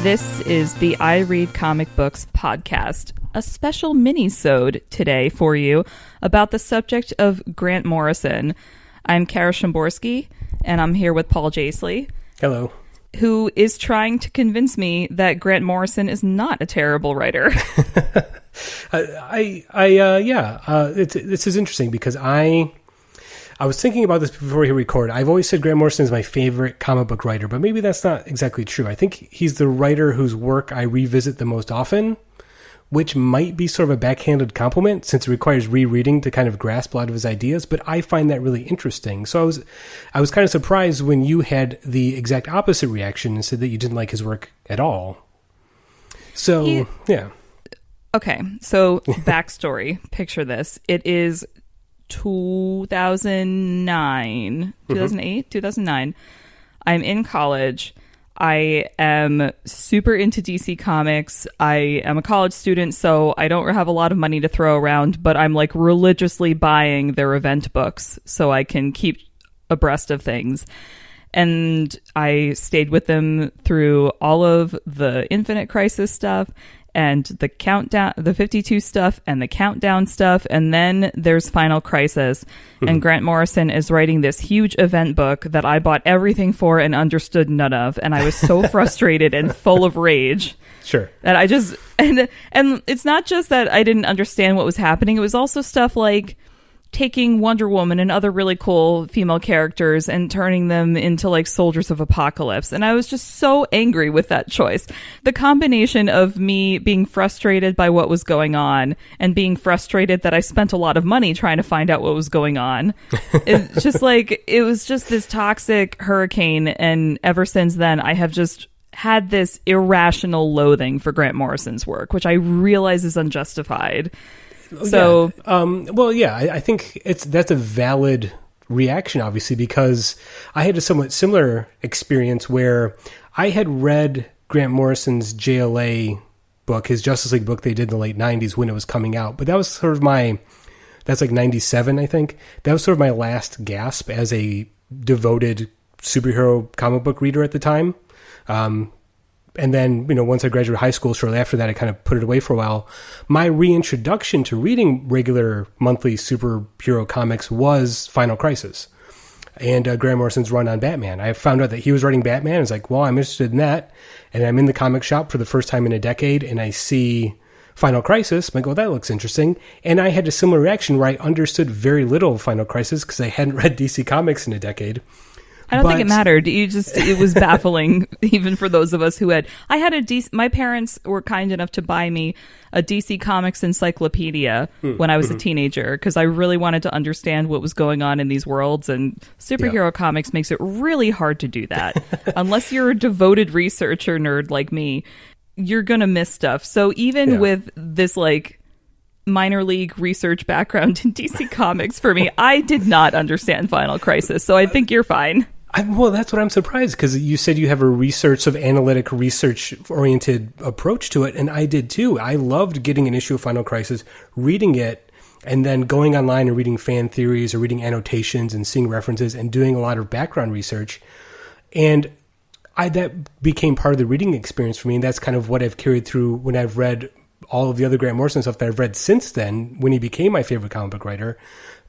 This is the I Read Comic Books podcast, a special mini-sode today for you about the subject of Grant Morrison. I'm Kara Szymborski, and I'm here with Paul Jaisley. Hello. Who is trying to convince me that Grant Morrison is not a terrible writer. This is interesting because I was thinking about this before we recorded. I've always said Grant Morrison is my favorite comic book writer, but maybe that's not exactly true. I think he's the writer whose work I revisit the most often, which might be sort of a backhanded compliment since it requires rereading to kind of grasp a lot of his ideas, but I find that really interesting. So I was kind of surprised when you had the exact opposite reaction and said that you didn't like his work at all. So, yeah. Okay, so backstory. Picture this. It is 2009, 2009. I'm in college. I am super into DC Comics. I am a college student, so I don't have a lot of money to throw around, but I'm like religiously buying their event books so I can keep abreast of things. And I stayed with them through all of the Infinite Crisis stuff and the countdown, the 52 stuff and the countdown stuff. And then there's Final Crisis. And Grant Morrison is writing this huge event book that I bought everything for and understood none of. And I was so frustrated and full of rage. Sure. That I just, and it's not just that I didn't understand what was happening. It was also stuff like taking Wonder Woman and other really cool female characters and turning them into like soldiers of apocalypse. And I was just so angry with that choice. The combination of me being frustrated by what was going on and being frustrated that I spent a lot of money trying to find out what was going on. It's just like, it was just this toxic hurricane. And ever since then, I have just had this irrational loathing for Grant Morrison's work, which I realize is unjustified. So, I think that's a valid reaction, obviously, because I had a somewhat similar experience where I had read Grant Morrison's JLA book, his Justice League book they did in the late 90s when it was coming out. But that was sort of that's like 97, I think. That was sort of my last gasp as a devoted superhero comic book reader at the time. And then, once I graduated high school, shortly after that, I kind of put it away for a while. My reintroduction to reading regular monthly superhero comics was Final Crisis and Grant Morrison's run on Batman. I found out that he was writing Batman. I was like, well, I'm interested in that. And I'm in the comic shop for the first time in a decade, and I see Final Crisis. I'm like, well, that looks interesting. And I had a similar reaction where I understood very little of Final Crisis because I hadn't read DC Comics in a decade. I don't think it mattered. It was baffling, even for those of us who had. My parents were kind enough to buy me a DC Comics encyclopedia when I was a teenager because I really wanted to understand what was going on in these worlds. And superhero comics makes it really hard to do that. Unless you're a devoted researcher nerd like me, you're going to miss stuff. So even with this, like, minor league research background in DC Comics for me, I did not understand Final Crisis. So I think you're fine. Well, that's what I'm surprised, because you said you have a analytic research-oriented approach to it, and I did too. I loved getting an issue of Final Crisis, reading it, and then going online and reading fan theories or reading annotations and seeing references and doing a lot of background research. And that became part of the reading experience for me, and that's kind of what I've carried through when I've read all of the other Grant Morrison stuff that I've read since then, when he became my favorite comic book writer.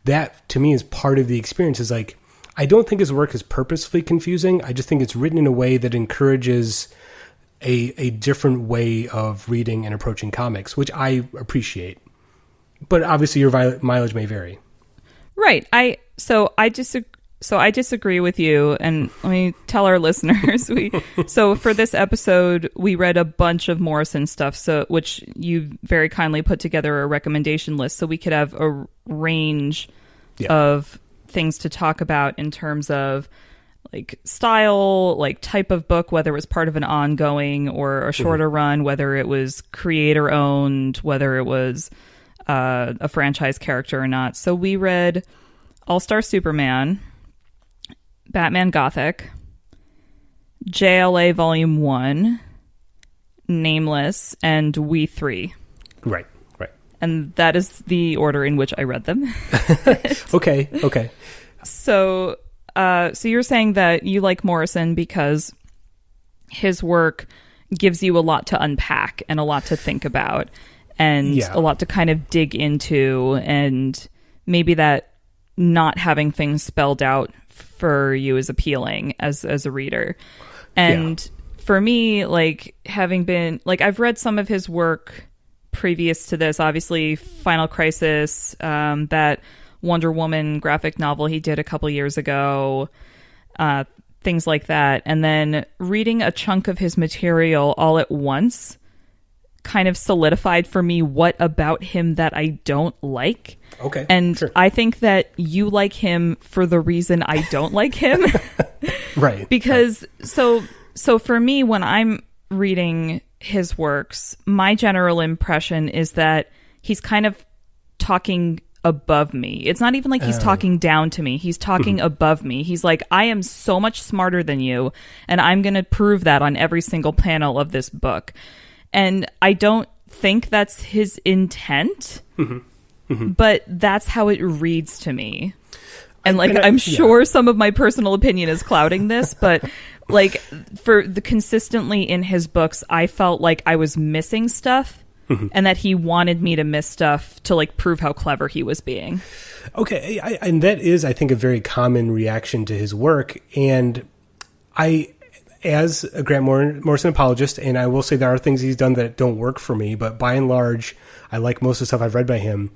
That, to me, is part of the experience. Is like, I don't think his work is purposefully confusing. I just think it's written in a way that encourages a different way of reading and approaching comics, which I appreciate. But obviously your mileage may vary. Right. I disagree with you, and let me tell our listeners. So for this episode, we read a bunch of Morrison stuff, which you very kindly put together a recommendation list so we could have a range of things to talk about in terms of like style, like type of book, whether it was part of an ongoing or a shorter run, whether it was creator owned, whether it was a franchise character or not. So we read All-Star Superman, Batman Gothic, JLA Volume 1, Nameless, and We 3. Right. And that is the order in which I read them. Okay. So you're saying that you like Morrison because his work gives you a lot to unpack and a lot to think about and a lot to kind of dig into, and maybe that not having things spelled out for you is appealing as a reader. And for me, like, having been, like, I've read some of his work previous to this, obviously Final Crisis, that Wonder Woman graphic novel he did a couple years ago, things like that. And then reading a chunk of his material all at once kind of solidified for me what about him that I don't like. Okay. And I think that you like him for the reason I don't like him. Right. Because so for me, when I'm reading his works, my general impression is that he's kind of talking above me. It's not even like he's talking down to me. He's talking above me. He's like, I am so much smarter than you, and I'm going to prove that on every single panel of this book. And I don't think that's his intent, but that's how it reads to me. And like, I'm sure some of my personal opinion is clouding this, but like, for the consistently in his books, I felt like I was missing stuff. And that he wanted me to miss stuff to like prove how clever he was being. Okay, and that is, I think, a very common reaction to his work. And I, as a Grant Morrison apologist, and I will say there are things he's done that don't work for me, but by and large, I like most of the stuff I've read by him.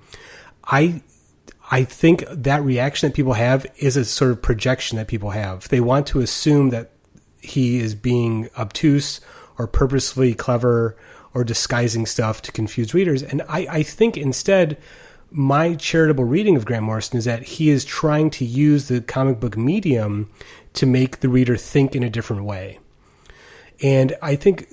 I think that reaction that people have is a sort of projection that people have. They want to assume that he is being obtuse or purposefully clever or disguising stuff to confuse readers. And I think instead, my charitable reading of Grant Morrison is that he is trying to use the comic book medium to make the reader think in a different way. And I think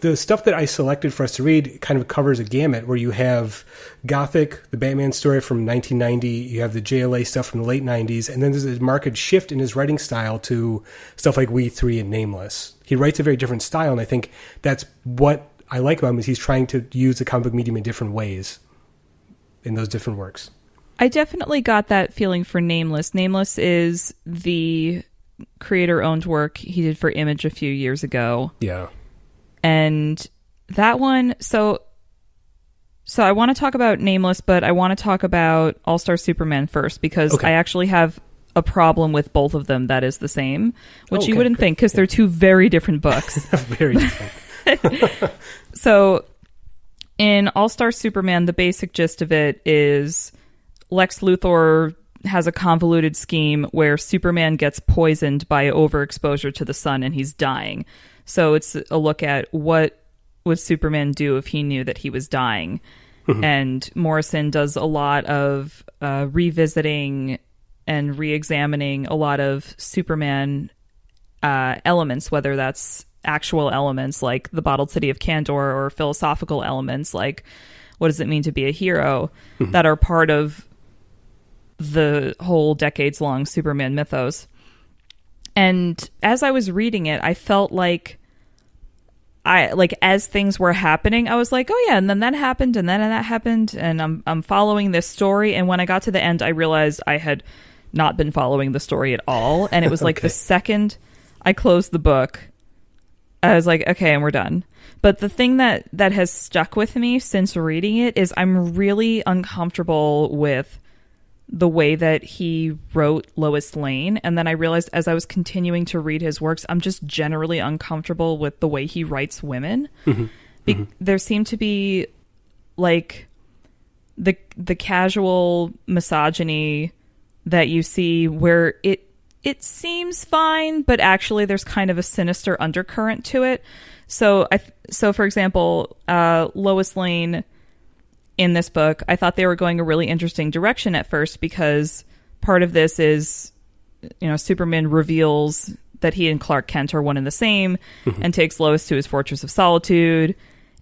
the stuff that I selected for us to read kind of covers a gamut, where you have Gothic, the Batman story from 1990, you have the JLA stuff from the late 90s, and then there's a marked shift in his writing style to stuff like We Three and Nameless. He writes a very different style, and I think that's what I like about him, is he's trying to use the comic book medium in different ways in those different works. I definitely got that feeling for Nameless. Nameless is the creator-owned work he did for Image a few years ago. Yeah. And that one, so I want to talk about Nameless, but I want to talk about All-Star Superman first, because I actually have a problem with both of them that is the same, which you wouldn't think, because they're two very different books. Very different. So in All-Star Superman, the basic gist of it is Lex Luthor has a convoluted scheme where Superman gets poisoned by overexposure to the sun and he's dying. So it's a look at what would Superman do if he knew that he was dying. And Morrison does a lot of revisiting and re-examining a lot of Superman elements, whether that's actual elements like the bottled city of Kandor, or philosophical elements like what does it mean to be a hero, that are part of the whole decades-long Superman mythos. And as I was reading it, I felt like as things were happening, I was like, oh yeah, and then that happened, and then that happened, and I'm following this story. And when I got to the end, I realized I had not been following the story at all. And it was like the second I closed the book, I was like, okay, and we're done. But the thing that has stuck with me since reading it is I'm really uncomfortable with the way that he wrote Lois Lane. And then I realized as I was continuing to read his works, I'm just generally uncomfortable with the way he writes women. There seemed to be like the casual misogyny that you see where it seems fine, but actually there's kind of a sinister undercurrent to it. So for example, Lois Lane in this book, I thought they were going a really interesting direction at first, because part of this is, Superman reveals that he and Clark Kent are one and the same, and takes Lois to his Fortress of Solitude.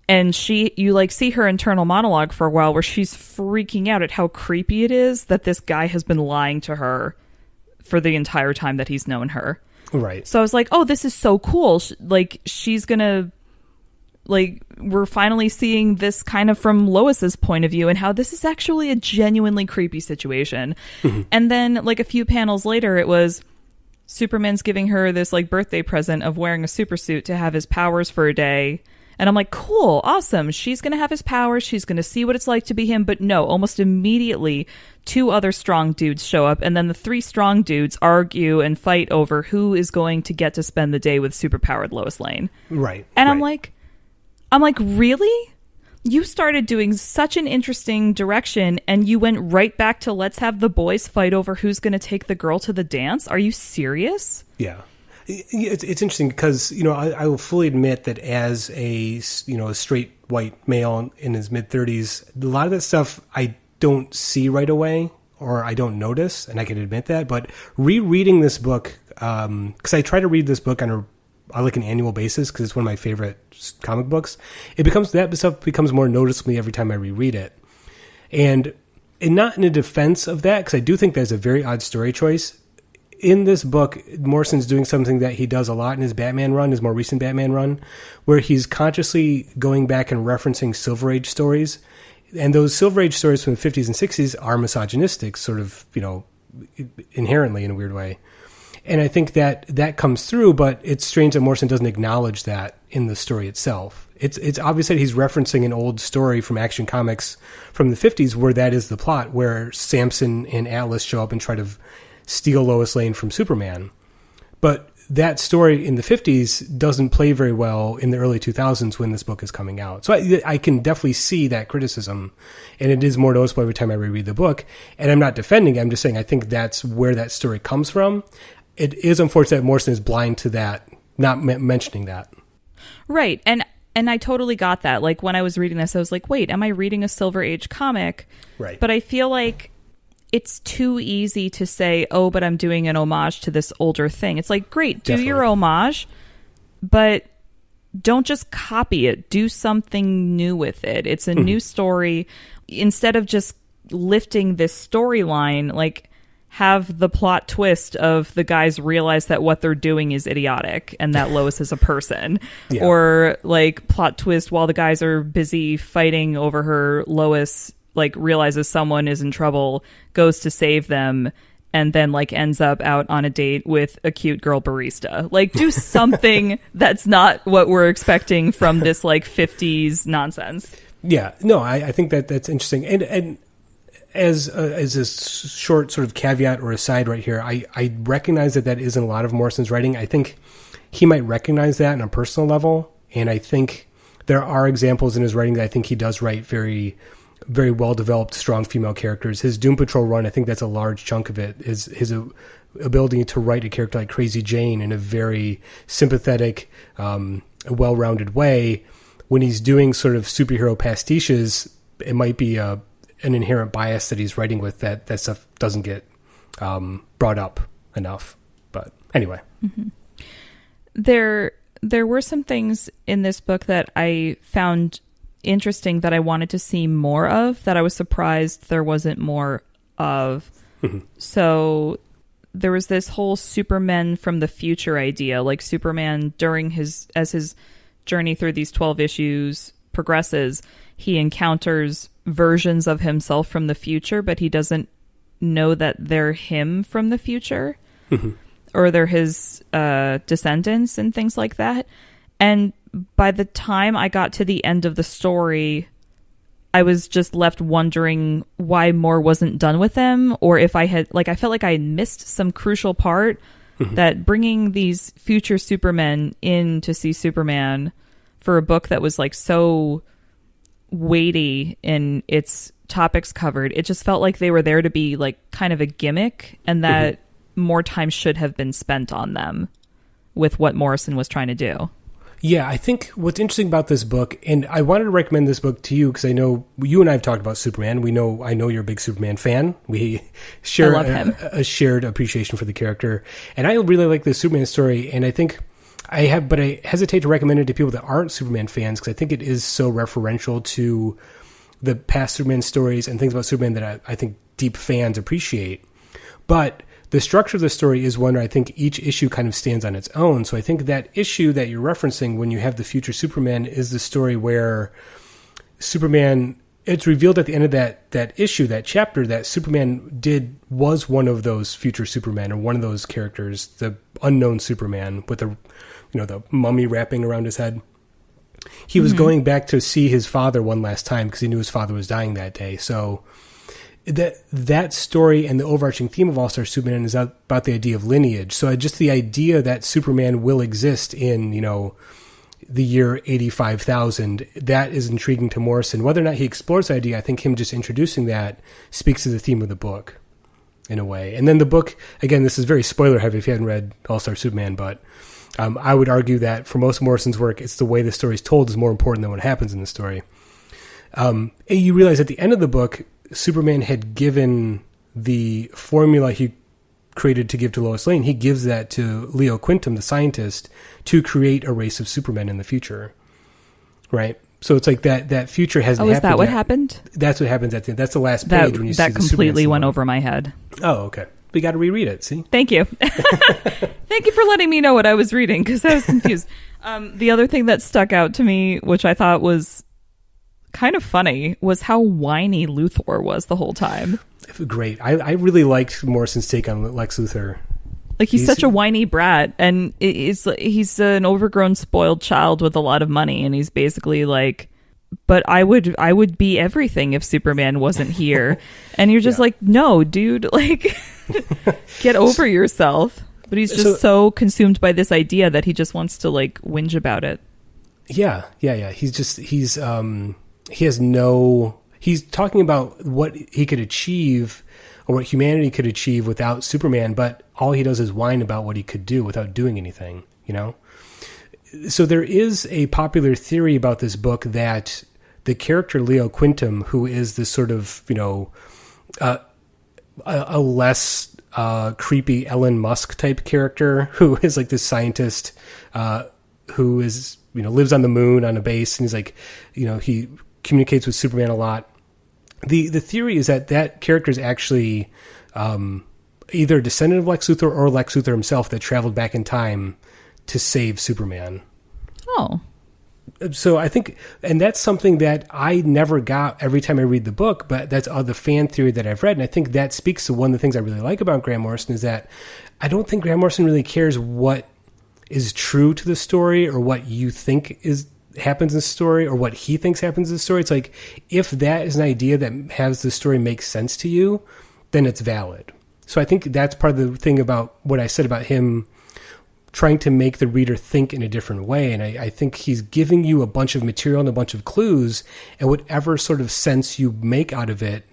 And you see her internal monologue for a while where she's freaking out at how creepy it is that this guy has been lying to her for the entire time that he's known her. Right. So I was like, oh, this is so cool. She's gonna, we're finally seeing this kind of from Lois's point of view, and how this is actually a genuinely creepy situation. And then a few panels later, it was Superman's giving her this like birthday present of wearing a super suit to have his powers for a day. And I'm like, cool, awesome. She's going to have his powers. She's going to see what it's like to be him. But no, almost immediately, 2 other strong dudes show up. And then the 3 strong dudes argue and fight over who is going to get to spend the day with superpowered Lois Lane. Right. And I'm like, really? You started doing such an interesting direction and you went right back to let's have the boys fight over who's going to take the girl to the dance? Are you serious? Yeah. It's interesting because, I will fully admit that as a straight white male in his mid-30s, a lot of that stuff I don't see right away or I don't notice, and I can admit that. But rereading this book, because I try to read this book on like an annual basis because it's one of my favorite comic books, that stuff becomes more noticeably every time I reread it. And not in a defense of that, because I do think that's a very odd story choice. In this book, Morrison's doing something that he does a lot in his Batman run, his more recent Batman run, where he's consciously going back and referencing Silver Age stories. And those Silver Age stories from the 50s and 60s are misogynistic, sort of, inherently in a weird way. And I think that comes through, but it's strange that Morrison doesn't acknowledge that in the story itself. It's obvious that he's referencing an old story from Action Comics from the 50s where that is the plot, where Samson and Atlas show up and try to steal Lois Lane from Superman. But that story in the 50s doesn't play very well in the early 2000s when this book is coming out. So I can definitely see that criticism, and it is more noticeable every time I reread the book. And I'm not defending it, I'm just saying I think that's where that story comes from. It is unfortunate that Morrison is blind to that, not mentioning that. Right, and I totally got that. Like, when I was reading this, I was like, wait, am I reading a Silver Age comic? Right. But I feel like it's too easy to say, oh, but I'm doing an homage to this older thing. It's like, great, do your homage, but don't just copy it. Do something new with it. It's a new story. Instead of just lifting this storyline, like, have the plot twist of the guys realize that what they're doing is idiotic and that Lois is a person. Yeah. Or, like, plot twist while the guys are busy fighting over her, Lois like realizes someone is in trouble, goes to save them, and then like ends up out on a date with a cute girl barista. Like, do something that's not what we're expecting from this like 50s nonsense. Yeah, no, I think that's interesting. And as a short sort of caveat or aside right here, I recognize that isn't a lot of Morrison's writing. I think he might recognize that on a personal level, and I think there are examples in his writing that I think he does write very, very well-developed, strong female characters. His Doom Patrol run, I think that's a large chunk of it, is his ability to write a character like Crazy Jane in a very sympathetic, well-rounded way. When he's doing sort of superhero pastiches, it might be an inherent bias that he's writing with that stuff doesn't get brought up enough. But anyway. Mm-hmm. There were some things in this book that I found interesting that I wanted to see more of, that I was surprised there wasn't more of. Mm-hmm. So there was this whole Superman from the future idea, like Superman as his journey through these 12 issues progresses, he encounters versions of himself from the future, but he doesn't know that they're him from the future. Mm-hmm. Or they're his descendants and things like that. And by the time I got to the end of the story, I was just left wondering why more wasn't done with them, or if I felt like I had missed some crucial part. Mm-hmm. That bringing these future Supermen in to see Superman for a book that was like so weighty in its topics covered, it just felt like they were there to be like kind of a gimmick, and that more time should have been spent on them with what Morrison was trying to do. Yeah, I think what's interesting about this book, and I wanted to recommend this book to you because I know you and I have talked about Superman. I know you're a big Superman fan. We share a shared appreciation for the character, and I really like this Superman story. And I think I hesitate to recommend it to people that aren't Superman fans because I think it is so referential to the past Superman stories and things about Superman that I think deep fans appreciate. But the structure of the story is one where I think each issue kind of stands on its own. So I think that issue that you're referencing when you have the future Superman is the story where Superman it's revealed at the end of that issue, that chapter, that Superman was one of those future Supermen, or one of those characters, the unknown Superman with the mummy wrapping around his head. He was going back to see his father one last time because he knew his father was dying that day. So that story and the overarching theme of All-Star Superman is about the idea of lineage. So just the idea that Superman will exist in, the year 85,000, that is intriguing to Morrison. Whether or not he explores the idea, I think him just introducing that speaks to the theme of the book in a way. And then the book, again, this is very spoiler heavy if you hadn't read All-Star Superman, but I would argue that for most of Morrison's work, it's the way the story is told is more important than what happens in the story. You realize at the end of the book, Superman had given the formula he created to give to Lois Lane. He gives that to Leo Quintum, the scientist, to create a race of Supermen in the future. Right? So it's like that future hasn't happened. Oh, is that what happened? That's what happens at the end. That's the last page when you see the Superman. That completely went over my head. Oh, okay. We got to reread it, see? Thank you. Thank you for letting me know what I was reading, because I was confused. The other thing that stuck out to me, which I thought was kind of funny, was how whiny Luthor was the whole time. Great. I really liked Morrison's take on Lex Luthor. Like, he's such a whiny brat, and he's an overgrown, spoiled child with a lot of money, and he's basically like, but I would be everything if Superman wasn't here. And you're just like, no, dude, like, get over yourself. But he's just so consumed by this idea that he just wants to, like, whinge about it. Yeah. He's talking about what he could achieve or what humanity could achieve without Superman, but all he does is whine about what he could do without doing anything, So there is a popular theory about this book that the character Leo Quintum, who is this sort of, a less creepy Elon Musk type character, who is like this scientist who is, lives on the moon on a base, and he's like, he communicates with Superman a lot. The theory is that character is actually either a descendant of Lex Luthor or Lex Luthor himself that traveled back in time to save Superman. Oh. So I think, and that's something that I never got every time I read the book, but that's the fan theory that I've read. And I think that speaks to one of the things I really like about Grant Morrison, is that I don't think Grant Morrison really cares what is true to the story or what you think happens in the story or what he thinks happens in the story. It's like, if that is an idea that has the story make sense to you, then it's valid. So I think that's part of the thing about what I said about him trying to make the reader think in a different way. And I think he's giving you a bunch of material and a bunch of clues, and whatever sort of sense you make out of it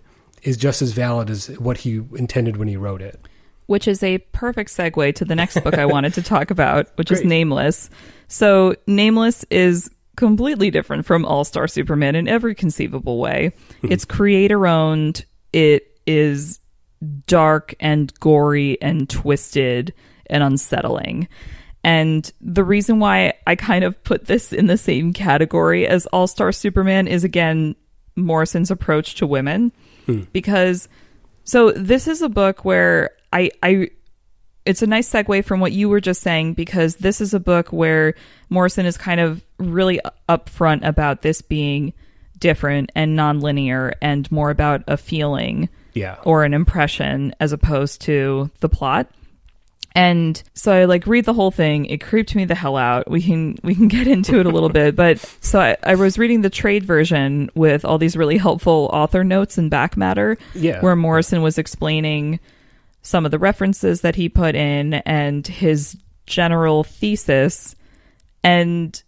is just as valid as what he intended when he wrote it. Which is a perfect segue to the next book I wanted to talk about, which is Nameless. So Nameless is completely different from All-Star Superman in every conceivable way. It's creator-owned. It is dark and gory and twisted and unsettling. And the reason why I kind of put this in the same category as All-Star Superman is, again, Morrison's approach to women. Because, so this is a book where it's a nice segue from what you were just saying, because this is a book where Morrison is kind of really upfront about this being different and nonlinear and more about a feeling or an impression as opposed to the plot. And so I read the whole thing. It creeped me the hell out. We can get into it a little bit. But so I was reading the trade version with all these really helpful author notes and back matter, where Morrison was explaining some of the references that he put in and his general thesis. And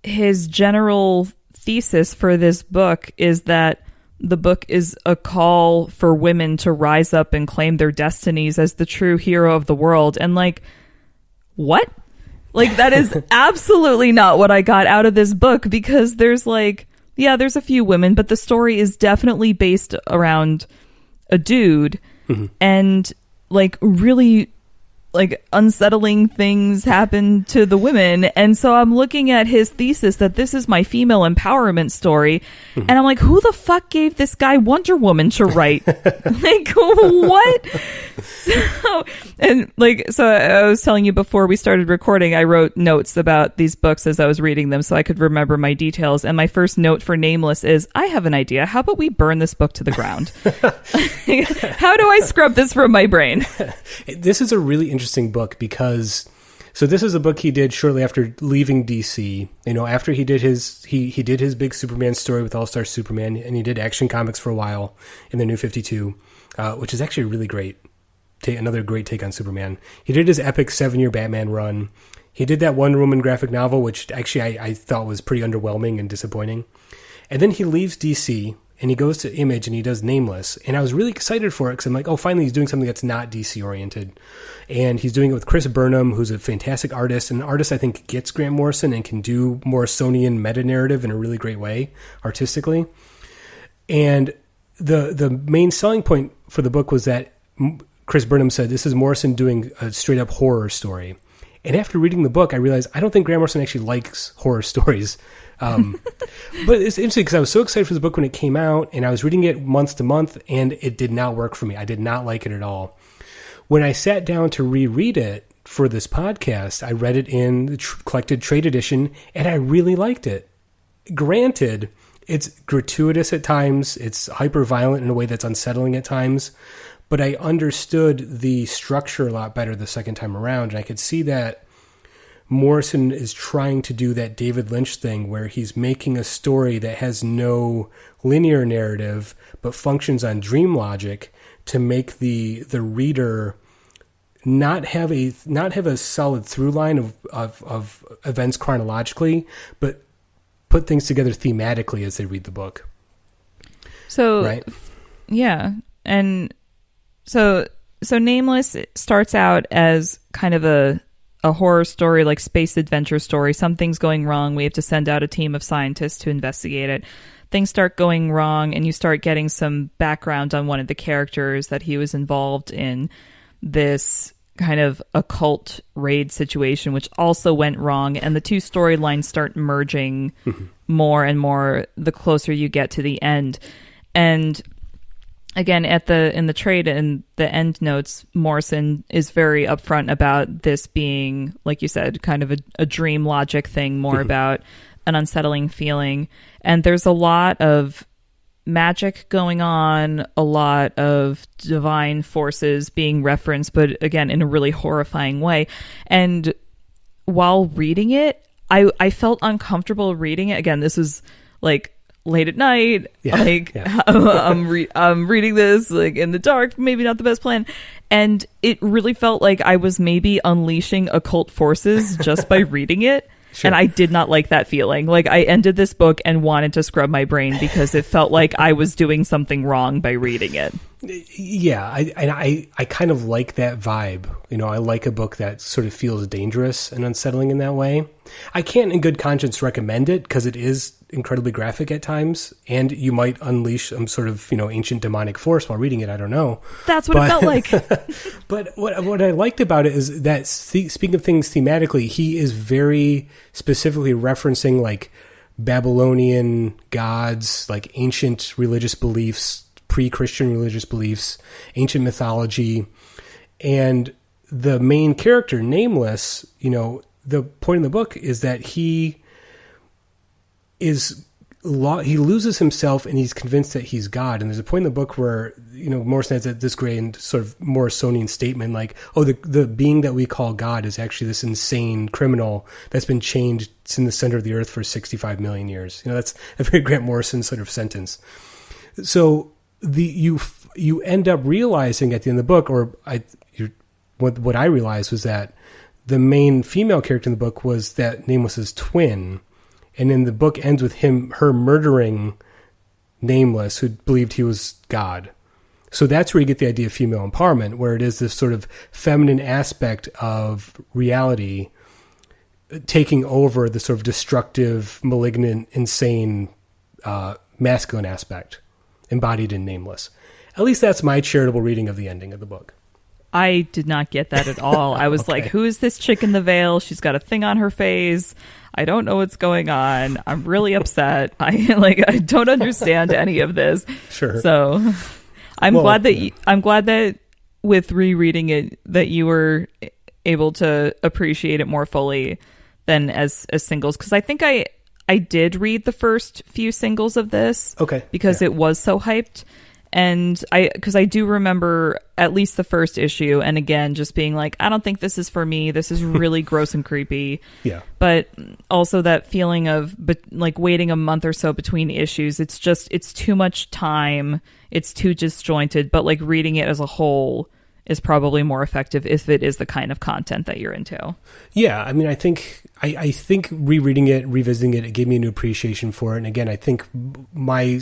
his general thesis for this book is that the book is a call for women to rise up and claim their destinies as the true hero of the world. And what? That is absolutely not what I got out of this book, because there's there's a few women, but the story is definitely based around a dude. And really like unsettling things happen to the women. And so I'm looking at his thesis that this is my female empowerment story. And I'm like, who the fuck gave this guy Wonder Woman to write? Like, what? So I was telling you before we started recording, I wrote notes about these books as I was reading them so I could remember my details. And my first note for Nameless is, I have an idea. How about we burn this book to the ground? How do I scrub this from my brain? This is a really interesting book because, so this is a book he did shortly after leaving DC. You know, after he did his he did his big Superman story with All Star Superman, and he did Action Comics for a while in the New 52, which is actually really great. Another great take on Superman. He did his epic 7-year Batman run. He did that Wonder Woman graphic novel, which actually I thought was pretty underwhelming and disappointing. And then he leaves DC and he goes to Image and he does Nameless. And I was really excited for it because I'm like, oh, finally he's doing something that's not DC oriented. And he's doing it with Chris Burnham, who's a fantastic artist. And an artist I think gets Grant Morrison and can do Morrisonian meta-narrative in a really great way, artistically. And the main selling point for the book was that Chris Burnham said, this is Morrison doing a straight-up horror story. And after reading the book, I realized I don't think Grant Morrison actually likes horror stories. But it's interesting because I was so excited for the book when it came out, and I was reading it month to month, and it did not work for me. I did not like it at all. When I sat down to reread it for this podcast, I read it in the collected trade edition, and I really liked it. Granted, it's gratuitous at times. It's hyper-violent in a way that's unsettling at times. But I understood the structure a lot better the second time around, and I could see that Morrison is trying to do that David Lynch thing where he's making a story that has no linear narrative but functions on dream logic to make the reader not have a solid through line of events chronologically, but put things together thematically as they read the book. So, right? Yeah. And so Nameless starts out as kind of a horror story, like space adventure story. Something's going wrong. We have to send out a team of scientists to investigate it. Things start going wrong, and you start getting some background on one of the characters that he was involved in this kind of occult raid situation, which also went wrong. And the two storylines start merging more and more the closer you get to the end. And again, in the trade and the end notes, Morrison is very upfront about this being, like you said, kind of a dream logic thing, more about an unsettling feeling. And there's a lot of magic going on, a lot of divine forces being referenced, but again, in a really horrifying way. And while reading it, I felt uncomfortable reading it. Again, this was like late at night, I'm reading this like in the dark, maybe not the best plan, and it really felt like I was maybe unleashing occult forces just by reading it. Sure. And I did not like that feeling. Like, I ended this book and wanted to scrub my brain because it felt like I was doing something wrong by reading it. Yeah, I kind of like that vibe. You know, I like a book that sort of feels dangerous and unsettling in that way. I can't in good conscience recommend it because it is incredibly graphic at times, and you might unleash some sort of, you know, ancient demonic force while reading it. I don't know. That's what it felt like. But what I liked about it is that, speaking of things thematically, he is very specifically referencing like Babylonian gods, like ancient religious beliefs, pre-Christian religious beliefs, ancient mythology, and the main character, Nameless, you know, the point in the book is that he loses himself and he's convinced that he's God. And there's a point in the book where, you know, Morrison has this grand sort of Morrisonian statement like, oh, the being that we call God is actually this insane criminal that's been chained in the center of the earth for 65 million years. You know, that's a very Grant Morrison sort of sentence. So you end up realizing at the end of the book, what I realized was that the main female character in the book was that Nameless's twin. And then the book ends with her murdering Nameless, who believed he was God. So that's where you get the idea of female empowerment, where it is this sort of feminine aspect of reality taking over the sort of destructive, malignant, insane, masculine aspect embodied in Nameless. At least that's my charitable reading of the ending of the book. I did not get that at all. I was like, who is this chick in the veil? She's got a thing on her face. I don't know what's going on. I'm really upset. I don't understand any of this. Sure. So I'm glad that with rereading it that you were able to appreciate it more fully than as singles, because I think I did read the first few singles of this. Okay. Because it was so hyped. And because I do remember at least the first issue, and again, just being like, I don't think this is for me. This is really gross and creepy. Yeah. But also that feeling of like waiting a month or so between issues. It's too much time. It's too disjointed. But like reading it as a whole is probably more effective if it is the kind of content that you're into. Yeah, I mean, I think rereading it, revisiting it, it gave me a new appreciation for it. And again, I think my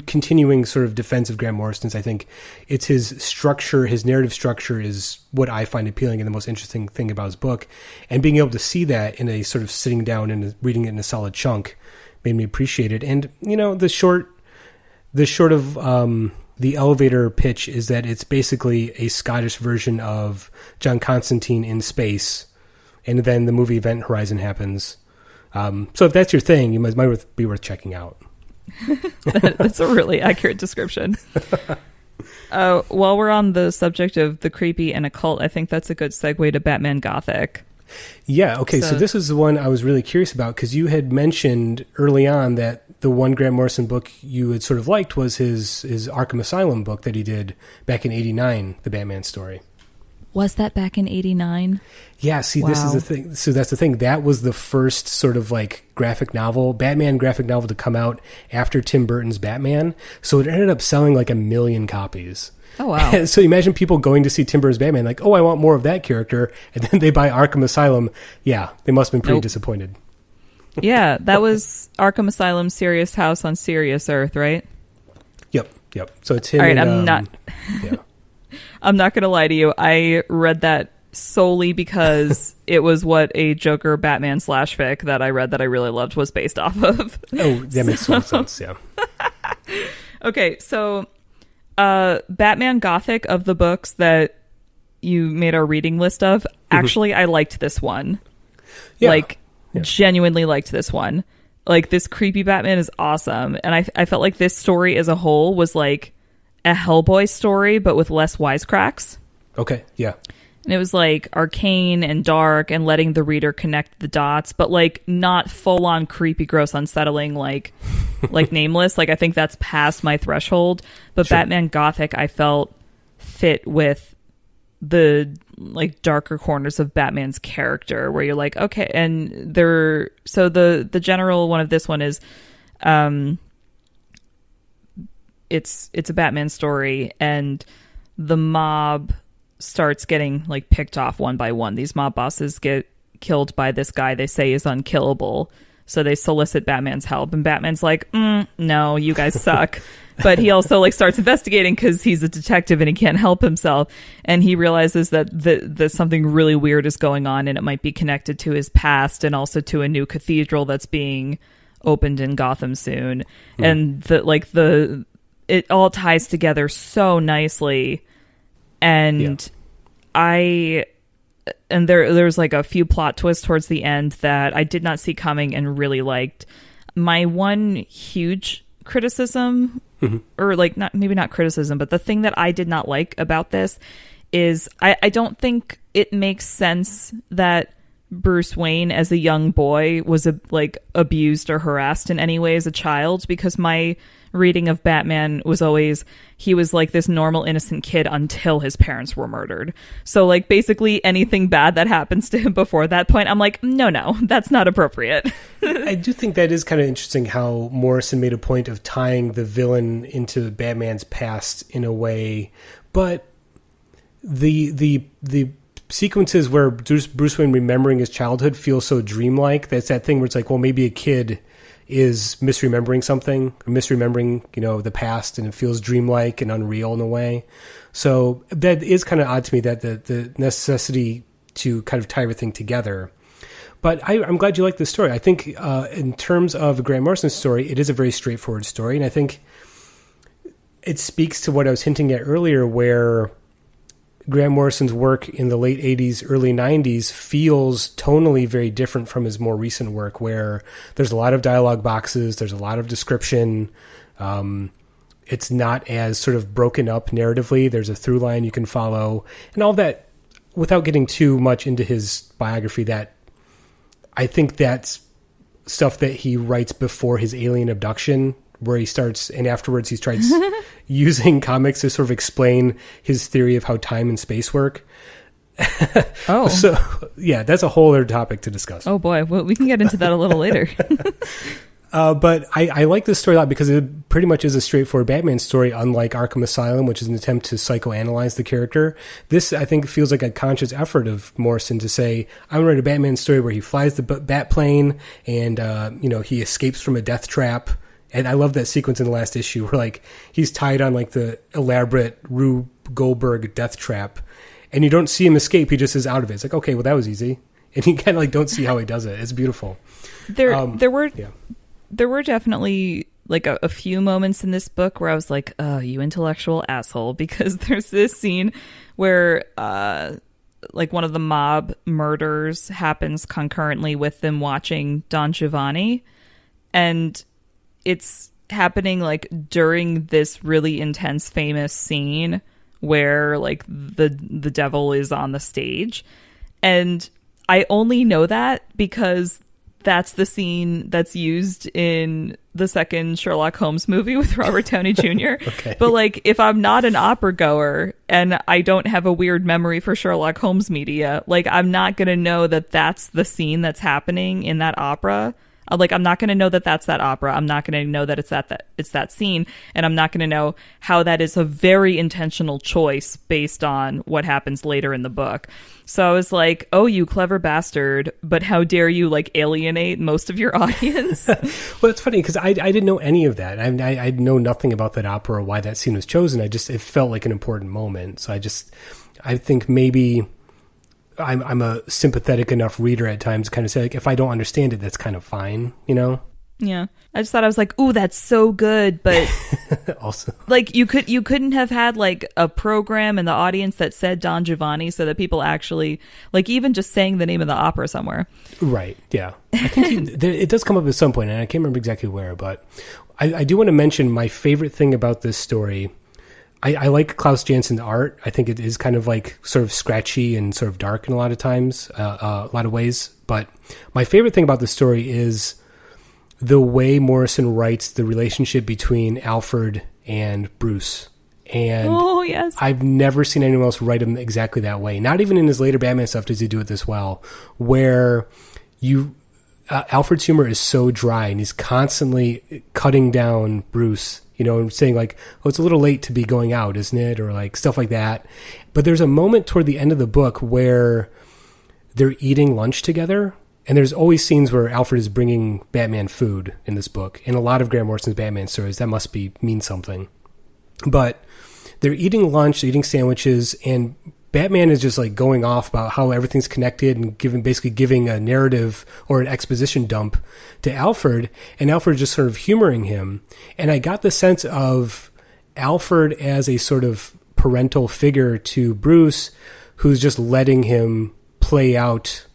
continuing sort of defense of Grant Morrison's, I think it's his structure, his narrative structure is what I find appealing and the most interesting thing about his book. And being able to see that in a sort of sitting down and reading it in a solid chunk made me appreciate it. And, you know, the short of the elevator pitch is that it's basically a Scottish version of John Constantine in space, and then the movie Event Horizon happens. So if that's your thing, it might be worth checking out. That's a really accurate description. While we're on the subject of the creepy and occult, I think that's a good segue to Batman Gothic. Yeah, okay, so this is the one I was really curious about, because you had mentioned early on that the one Grant Morrison book you had sort of liked was his Arkham Asylum book that he did back in '89, the Batman story. Was that back in '89? Yeah, see, This is the thing. So that's the thing. That was the first sort of like Batman graphic novel to come out after Tim Burton's Batman. So it ended up selling like 1 million copies. Oh, wow. And so imagine people going to see Tim Burton's Batman like, oh, I want more of that character. And then they buy Arkham Asylum. Yeah, they must have been pretty disappointed. Yeah, that was Arkham Asylum, Serious House on Serious Earth, right? Yep. So it's him. All right, and, Yeah. I'm not going to lie to you. I read that solely because it was what a Joker Batman /fic that I read that I really loved was based off of. Oh, that makes total sense, yeah. Okay, so Batman Gothic, of the books that you made our reading list of, actually I liked this one. Yeah. Genuinely liked this one. Like, this creepy Batman is awesome. And I felt like this story as a whole was like a Hellboy story, but with less wisecracks. Okay, yeah. And it was like arcane and dark and letting the reader connect the dots, but like not full on creepy, gross, unsettling, like Nameless. Like, I think that's past my threshold. But sure. Batman Gothic, I felt fit with the like darker corners of Batman's character, where you're like, okay, and the general one of this one is it's a Batman story, and the mob starts getting like picked off one by one. These mob bosses get killed by this guy they say is unkillable, so they solicit Batman's help, and Batman's like, no, you guys suck. But he also like starts investigating because he's a detective and he can't help himself, and he realizes that something really weird is going on, and it might be connected to his past and also to a new cathedral that's being opened in Gotham soon. And it all ties together so nicely. And there's like a few plot twists towards the end that I did not see coming and really liked. My one huge criticism, or like maybe not criticism, but the thing that I did not like about this is I don't think it makes sense that Bruce Wayne as a young boy was abused or harassed in any way as a child, because my reading of Batman was always he was like this normal innocent kid until his parents were murdered. So like basically anything bad that happens to him before that point, I'm like, no, that's not appropriate. I do think that is kind of interesting how Morrison made a point of tying the villain into Batman's past in a way, but the sequences where Bruce Wayne remembering his childhood feels so dreamlike. That's that thing where it's like, well, maybe a kid is misremembering something, or misremembering, the past, and it feels dreamlike and unreal in a way. So that is kind of odd to me, that the necessity to kind of tie everything together. But I'm glad you like this story. I think in terms of a Grant Morrison story, it is a very straightforward story, and I think it speaks to what I was hinting at earlier, where Grant Morrison's work in the late 80s, early 90s feels tonally very different from his more recent work, where there's a lot of dialogue boxes, there's a lot of description. It's not as sort of broken up narratively. There's a through line you can follow, and all that, without getting too much into his biography, that I think that's stuff that he writes before his alien abduction, where he starts, and afterwards he starts using comics to sort of explain his theory of how time and space work. Oh. So, yeah, that's a whole other topic to discuss. Oh, boy. Well, we can get into that a little later. But I like this story a lot because it pretty much is a straightforward Batman story, unlike Arkham Asylum, which is an attempt to psychoanalyze the character. This, I think, feels like a conscious effort of Morrison to say, I'm going to write a Batman story where he flies the bat plane and, he escapes from a death trap. And I love that sequence in the last issue where, like, he's tied on, like, the elaborate Rube Goldberg death trap. And you don't see him escape. He just is out of it. It's like, okay, well, that was easy. And you kind of, like, don't see how he does it. It's beautiful. There were definitely, like, a few moments in this book where I was like, you intellectual asshole. Because there's this scene where, like, one of the mob murders happens concurrently with them watching Don Giovanni. And it's happening like during this really intense famous scene where like the devil is on the stage, and I only know that because that's the scene that's used in the second Sherlock Holmes movie with Robert Downey Jr. Okay. But like, if I'm not an opera goer and I don't have a weird memory for Sherlock Holmes media, like, I'm not going to know that that's the scene that's happening in that opera. Like, I'm not going to know that that's that opera. I'm not going to know that it's that scene. And I'm not going to know how that is a very intentional choice based on what happens later in the book. So I was like, oh, you clever bastard. But how dare you, like, alienate most of your audience? Well, it's funny because I didn't know any of that. I know nothing about that opera or why that scene was chosen. It felt like an important moment. So I think maybe I'm a sympathetic enough reader at times to kind of say, like, if I don't understand it, that's kind of fine, you know? Yeah. I just thought, I was like, ooh, that's so good. But also, like, you couldn't have had like a program in the audience that said Don Giovanni so that people actually, like, even just saying the name of the opera somewhere. Right. Yeah. I think it does come up at some point, and I can't remember exactly where, but I do want to mention my favorite thing about this story. I like Klaus Janssen's art. I think it is kind of like sort of scratchy and sort of dark in a lot of times, a lot of ways. But my favorite thing about the story is the way Morrison writes the relationship between Alfred and Bruce. And oh, yes. I've never seen anyone else write him exactly that way. Not even in his later Batman stuff does he do it this well, where Alfred's humor is so dry and he's constantly cutting down Bruce, and saying like, oh, it's a little late to be going out, isn't it? Or like stuff like that. But there's a moment toward the end of the book where they're eating lunch together. And there's always scenes where Alfred is bringing Batman food in this book. In a lot of Grant Morrison's Batman stories, that must mean something. But they're eating lunch, they're eating sandwiches, and Batman is just like going off about how everything's connected and basically giving a narrative or an exposition dump to Alfred, and Alfred just sort of humoring him. And I got the sense of Alfred as a sort of parental figure to Bruce, who's just letting him play out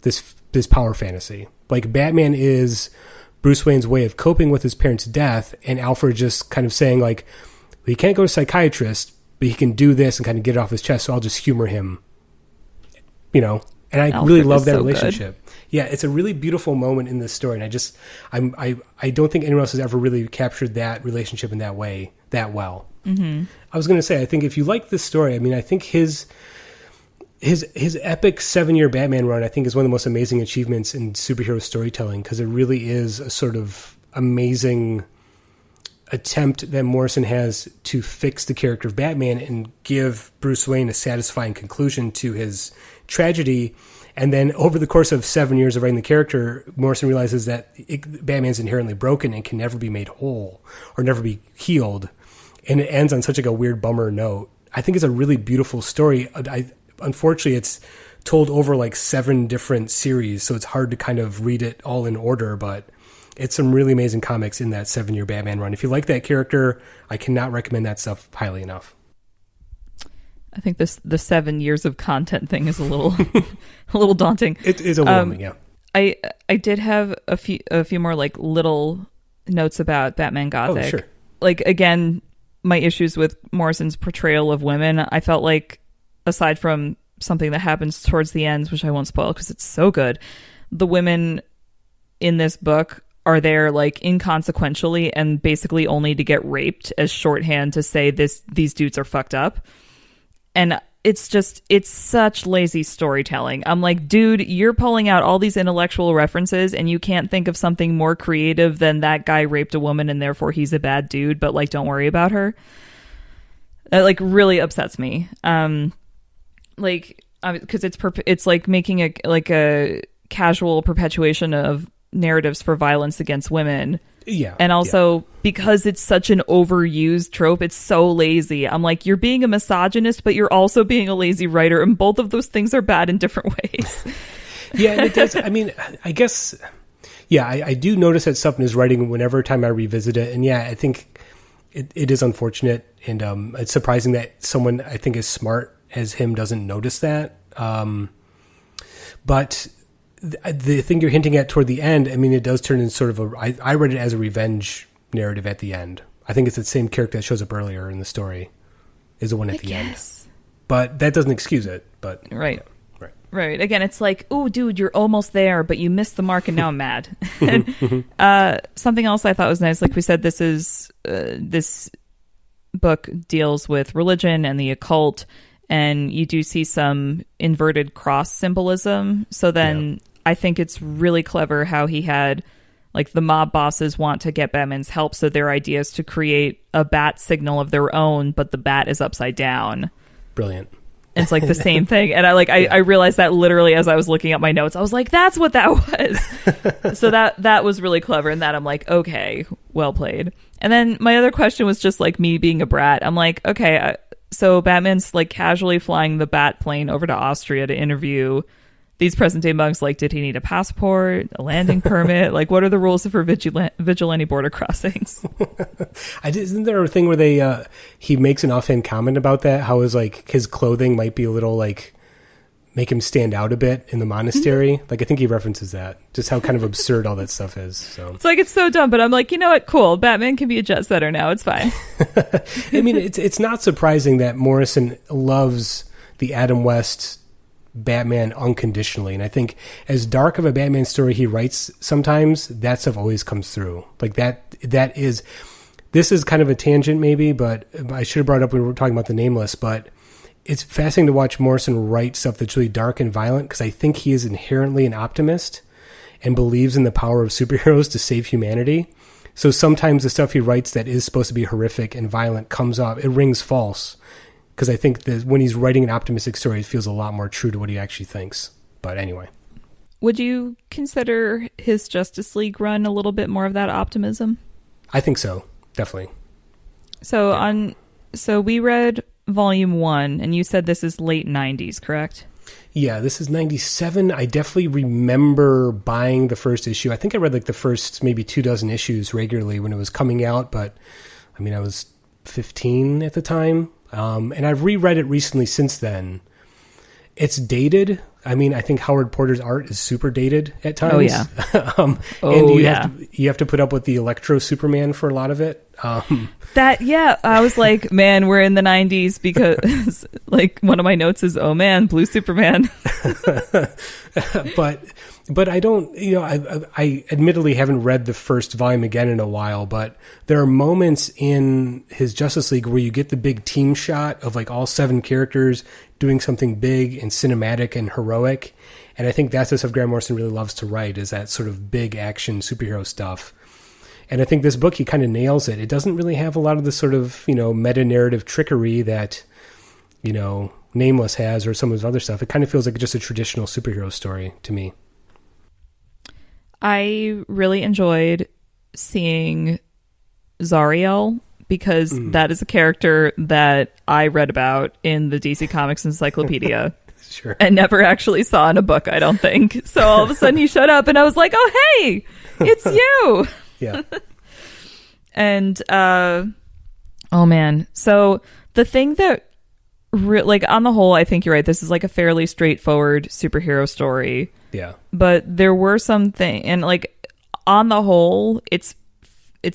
this power fantasy. Like, Batman is Bruce Wayne's way of coping with his parents' death, and Alfred just kind of saying like, he can't go to a psychiatrist, but he can do this and kind of get it off his chest, so I'll just humor him, And I Alfred really love that so relationship. Good. Yeah, it's a really beautiful moment in this story, and I don't think anyone else has ever really captured that relationship in that way that well. Mm-hmm. I was going to say, I think if you like this story, I think his epic 7-year Batman run, I think, is one of the most amazing achievements in superhero storytelling, because it really is a sort of amazing attempt that Morrison has to fix the character of Batman and give Bruce Wayne a satisfying conclusion to his tragedy. And then over the course of 7 years of writing the character, Morrison realizes that Batman's inherently broken and can never be made whole or never be healed. And it ends on such like a weird bummer note. I think it's a really beautiful story. Unfortunately, it's told over like 7 different series, so it's hard to kind of read it all in order, but it's some really amazing comics in that 7-year Batman run. If you like that character, I cannot recommend that stuff highly enough. I think the 7 years of content thing is a little a little daunting. It's overwhelming, yeah. I did have a few more like little notes about Batman Gothic. Oh, sure. Like, again, my issues with Morrison's portrayal of women, I felt like, aside from something that happens towards the end, which I won't spoil because it's so good, the women in this book are there like inconsequentially and basically only to get raped as shorthand to say these dudes are fucked up. And it's such lazy storytelling. I'm like, dude, you're pulling out all these intellectual references and you can't think of something more creative than that guy raped a woman and therefore he's a bad dude, but like, don't worry about her. That like really upsets me. Like, because it's like making a casual perpetuation of narratives for violence against women. Yeah. And also because it's such an overused trope, it's so lazy. I'm like, you're being a misogynist, but you're also being a lazy writer, and both of those things are bad in different ways. Yeah, and it does. I mean, I guess, yeah, I do notice that stuff in his writing whenever time I revisit it. And yeah, I think it is unfortunate, and it's surprising that someone I think as smart as him doesn't notice that. But the thing you're hinting at toward the end, I mean, it does turn into sort of I read it as a revenge narrative at the end. I think it's the same character that shows up earlier in the story is the one at the end. But that doesn't excuse it. But right. Yeah, right. Again, it's like, oh, dude, you're almost there, but you missed the mark, and now I'm mad. And something else I thought was nice, like we said, this book deals with religion and the occult, and you do see some inverted cross symbolism. So then I think it's really clever how he had, like, the mob bosses want to get Batman's help, so their idea is to create a bat signal of their own, but the bat is upside down. Brilliant. It's like the same thing. And I realized that literally as I was looking at my notes. I was like, that's what that was. So that was really clever. And that I'm like, okay, well played. And then my other question was just like me being a brat. I'm like, okay, so Batman's like casually flying the bat plane over to Austria to interview these present-day monks. Like, did he need a passport, a landing permit? Like, what are the rules for vigilante border crossings? Isn't there a thing where he makes an offhand comment about that? How his clothing might be a little like make him stand out a bit in the monastery. Like, I think he references that. Just how kind of absurd all that stuff is. So it's like, it's so dumb, but I'm like, you know what? Cool. Batman can be a jet setter now. It's fine. I mean, it's not surprising that Morrison loves the Adam West Batman unconditionally, and I think as dark of a Batman story he writes, sometimes that stuff always comes through. Like this is kind of a tangent maybe, but I should have brought it up when we were talking about The Nameless, but it's fascinating to watch Morrison write stuff that's really dark and violent, because I think he is inherently an optimist and believes in the power of superheroes to save humanity. So sometimes the stuff he writes that is supposed to be horrific and violent comes off, it rings false. Because I think that when he's writing an optimistic story, it feels a lot more true to what he actually thinks. But anyway. Would you consider his Justice League run a little bit more of that optimism? I think so. Definitely. So we read Volume 1, and you said this is late 90s, correct? Yeah, this is 97. I definitely remember buying the first issue. I think I read like the first maybe 24 issues regularly when it was coming out. But, I mean, I was 15 at the time. And I've reread it recently since then. It's dated. I mean, I think Howard Porter's art is super dated at times. Oh, yeah. You have to put up with the Electro Superman for a lot of it. I was like, man, we're in the 90s, because like one of my notes is, oh man, Blue Superman. But I don't, I admittedly haven't read the first volume again in a while, but there are moments in his Justice League where you get the big team shot of like all 7 characters doing something big and cinematic and heroic. And I think that's the stuff Grant Morrison really loves to write, is that sort of big action superhero stuff. And I think this book, he kind of nails it. It doesn't really have a lot of the sort of, meta-narrative trickery that, Nameless has or some of his other stuff. It kind of feels like just a traditional superhero story to me. I really enjoyed seeing Zariel, because that is a character that I read about in the DC Comics Encyclopedia. Sure. And never actually saw in a book, I don't think. So all of a sudden he showed up and I was like, oh, hey, it's you. Yeah. And, oh man. So the thing that like on the whole, I think you're right. This is like a fairly straightforward superhero story. Yeah. But there were some things, and like on the whole, it's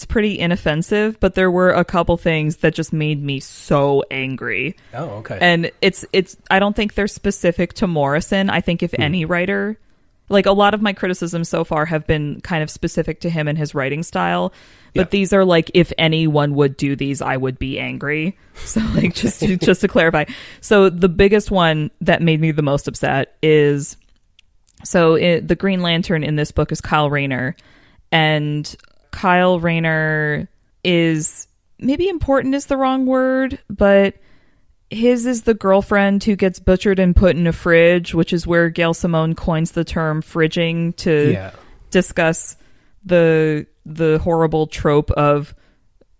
pretty inoffensive, but there were a couple things that just made me so angry. Oh, okay. And it's I don't think they're specific to Morrison. I think if any writer, like a lot of my criticisms so far have been kind of specific to him and his writing style, but these are like, if anyone would do these, I would be angry. So like just to clarify. So the biggest one that made me the most upset is, the Green Lantern in this book is Kyle Rayner, and Kyle Rayner is, maybe important is the wrong word, but his is the girlfriend who gets butchered and put in a fridge, which is where Gail Simone coins the term fridging to discuss the horrible trope of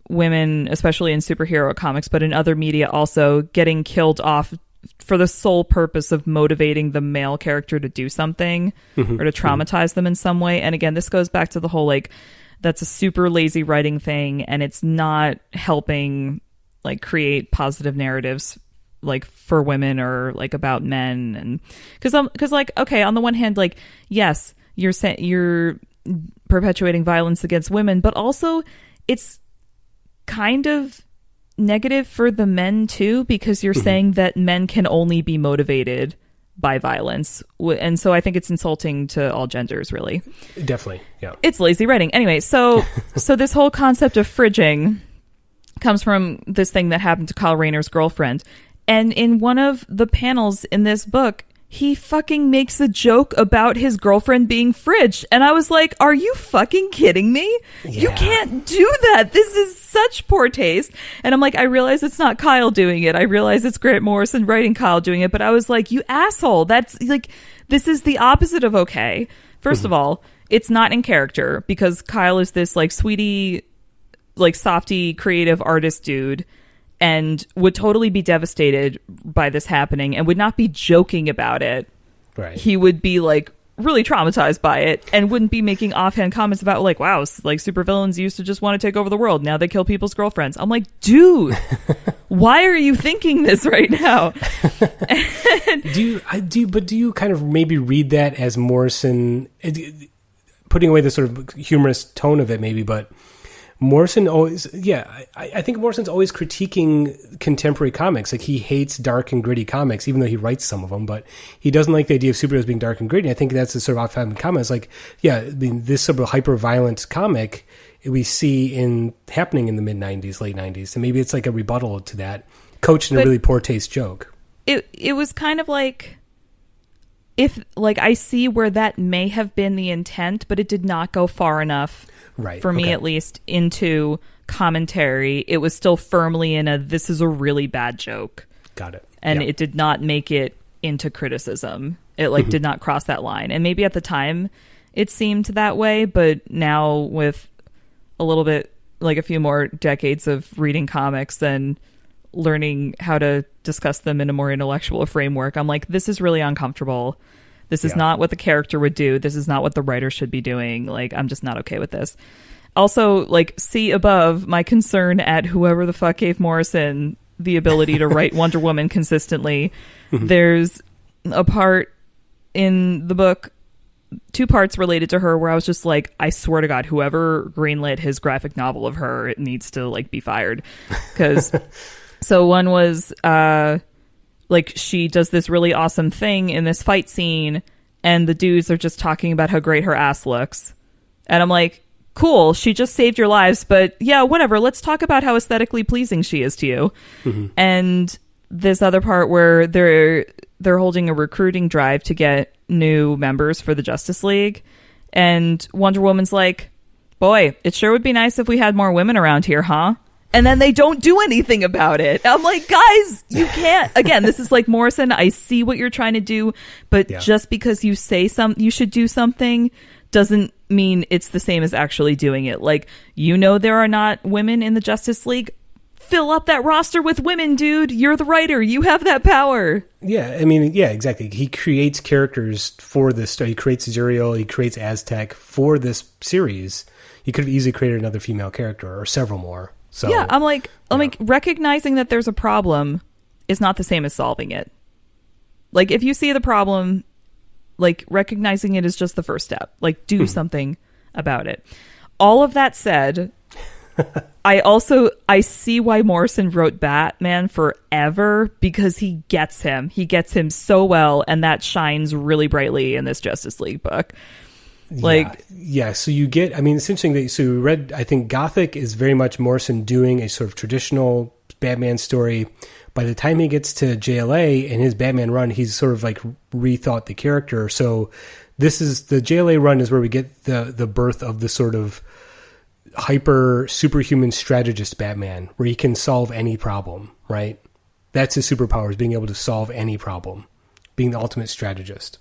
women, especially in superhero comics, but in other media also, getting killed off for the sole purpose of motivating the male character to do something or to traumatize them in some way. And again, this goes back to the whole, like, that's a super lazy writing thing, and it's not helping like create positive narratives like for women or like about men. And because like, okay, on the one hand, like, yes, you're perpetuating violence against women, but also it's kind of negative for the men too, because you're saying that men can only be motivated by violence, and so I think it's insulting to all genders, really. Definitely, yeah. It's lazy writing. Anyway, so this whole concept of fridging comes from this thing that happened to Kyle Rayner's girlfriend, and in one of the panels in this book, he fucking makes a joke about his girlfriend being fridged, and I was like, are you fucking kidding me? Yeah. You can't do that. This is such poor taste. And I'm like, I realize it's not Kyle doing it. I realize it's Grant Morrison writing Kyle doing it, but I was like, you asshole. That's like, this is the opposite of okay. First of all, it's not in character, because Kyle is this like sweetie, like softy, creative artist dude, and would totally be devastated by this happening and would not be joking about it. Right. He would be like really traumatized by it and wouldn't be making offhand comments about like, wow, like supervillains used to just want to take over the world. Now they kill people's girlfriends. I'm like, dude, why are you thinking this right now? Do you kind of maybe read that as Morrison, putting away the sort of humorous tone of it maybe, but Morrison always, I think Morrison's always critiquing contemporary comics. Like, he hates dark and gritty comics, even though he writes some of them, but he doesn't like the idea of superheroes being dark and gritty. I think that's the sort of offhand comment. It's like, I mean, this sort of hyper-violent comic we see happening in the mid-90s, late 90s, and maybe it's like a rebuttal to that, couched in a really poor taste joke. It was kind of like, if, like, I see where that may have been the intent, but it did not go far enough. Right. For me, at least, into commentary. It was still firmly in this is a really bad joke. Got it. And it did not make it into criticism. It like did not cross that line. And maybe at the time it seemed that way, but now with a little bit, like a few more decades of reading comics and learning how to discuss them in a more intellectual framework, I'm like, this is really uncomfortable. This is not what the character would do. This is not what the writer should be doing. Like, I'm just not okay with this. Also, like, see above my concern at whoever the fuck gave Morrison the ability to write Wonder Woman consistently. There's a part in the book, 2 parts related to her, where I was just like, I swear to God, whoever greenlit his graphic novel of her, it needs to like be fired. Because so one was like, she does this really awesome thing in this fight scene, and the dudes are just talking about how great her ass looks. And I'm like, cool, she just saved your lives, but yeah, whatever. Let's talk about how aesthetically pleasing she is to you. And this other part where they're holding a recruiting drive to get new members for the Justice League, and Wonder Woman's like, boy, it sure would be nice if we had more women around here, huh? And then they don't do anything about it. I'm like, guys, you can't. Again, this is like Morrison. I see what you're trying to do, but just because you say you should do something doesn't mean it's the same as actually doing it. Like, you know, there are not women in the Justice League. Fill up that roster with women, dude. You're the writer. You have that power. Yeah, I mean, yeah, exactly. He creates characters for this story. He creates Zuriel. He creates Aztec for this series. He could have easily created another female character or several more. So, yeah, I'm like recognizing that there's a problem is not the same as solving it. Like, if you see the problem, like, recognizing it is just the first step. Like, do something about it. All of that said, I see why Morrison wrote Batman forever, because he gets him. He gets him so well, and that shines really brightly in this Justice League book. Like, yeah. So you get, I mean, it's interesting that, so you read, I think Gothic is very much Morrison doing a sort of traditional Batman story. By the time he gets to JLA and his Batman run, he's sort of like rethought the character. So this is, the JLA run is where we get the birth of the sort of hyper superhuman strategist Batman, where he can solve any problem, right? That's his superpower, is being able to solve any problem, being the ultimate strategist.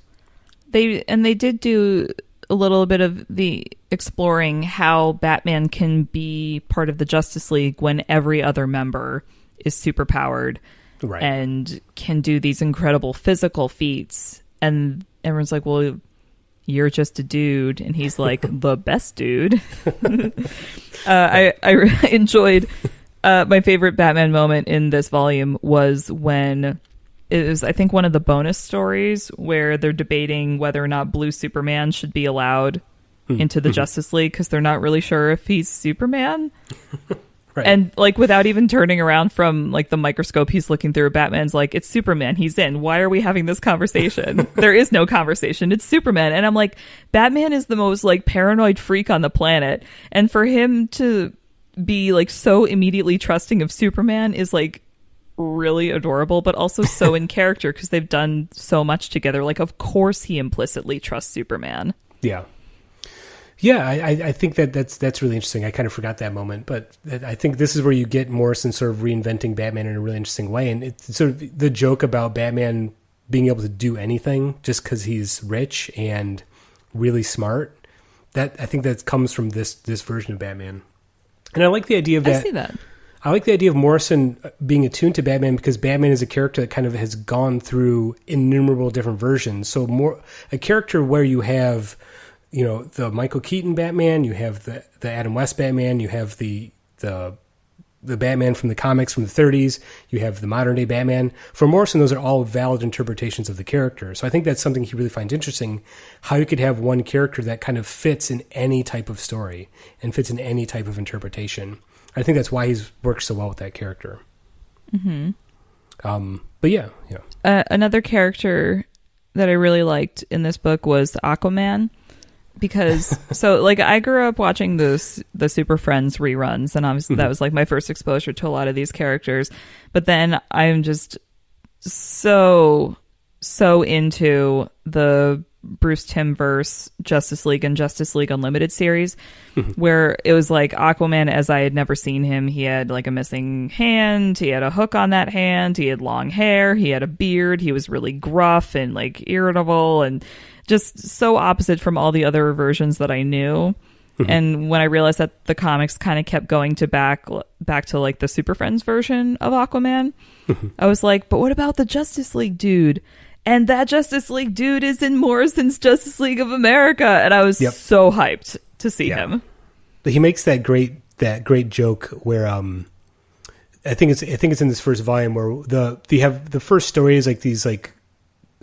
They did do a little bit of the exploring how Batman can be part of the Justice League when every other member is superpowered, right, and can do these incredible physical feats. And everyone's like, well, you're just a dude. And he's like, the best dude. I enjoyed my favorite Batman moment in this volume was when it was, I think, one of the bonus stories where they're debating whether or not Blue Superman should be allowed into the Justice League, because they're not really sure if he's Superman. Right. And like, without even turning around from like the microscope he's looking through, Batman's like, it's Superman, he's in. Why are we having this conversation? There is no conversation. It's Superman. And I'm like, Batman is the most like paranoid freak on the planet. And for him to be like so immediately trusting of Superman is like really adorable, but also so in character, because they've done so much together. Like, of course he implicitly trusts Superman. Yeah. Yeah, I think that's really interesting. I kind of forgot that moment, but I think this is where you get Morrison sort of reinventing Batman in a really interesting way. And it's sort of the joke about Batman being able to do anything just because he's rich and really smart. That, I think, that comes from this version of Batman. And I like the idea of that. I see that. I like the idea of Morrison being attuned to Batman, because Batman is a character that kind of has gone through innumerable different versions. So a character where you have, you know, the Michael Keaton Batman, you have the Adam West Batman, you have the Batman from the comics from the 30s, you have the modern day Batman. For Morrison, those are all valid interpretations of the character. So I think that's something he really finds interesting, how you could have one character that kind of fits in any type of story and fits in any type of interpretation. I think that's why he's worked so well with that character. Mm-hmm. But yeah. Another character that I really liked in this book was Aquaman. Because, so, like, I grew up watching the Super Friends reruns, and obviously that was, like, my first exposure to a lot of these characters. But then I'm just so into the Bruce Timm-verse Justice League and Justice League Unlimited series, where it was, like, Aquaman as I had never seen him. He had, like, a missing hand, he had a hook on that hand, he had long hair, he had a beard, he was really gruff and, like, irritable, and just so opposite from all the other versions that I knew. And when I realized that the comics kind of kept going to back to like the Super Friends version of Aquaman, I was like, but what about the Justice League dude? And that Justice League dude is in Morrison's Justice League of America, and I was so hyped to see him. But he makes that great joke where I think it's in this first volume where the first story is like these like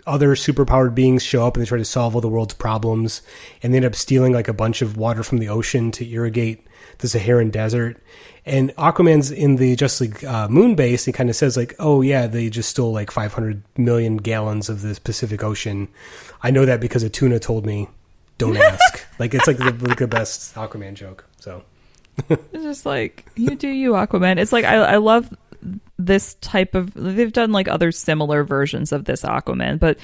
other superpowered beings show up and they try to solve all the world's problems, and they end up stealing like a bunch of water from the ocean to irrigate the Saharan desert. And Aquaman's in the Justice League moon base. He kind of says like, oh yeah, they just stole like 500 million gallons of the Pacific Ocean. I know that because a tuna told me. Don't ask. Like, it's like the best Aquaman joke. So it's just like, you do you, Aquaman. It's like, I love this type of, they've done like other similar versions of this Aquaman, but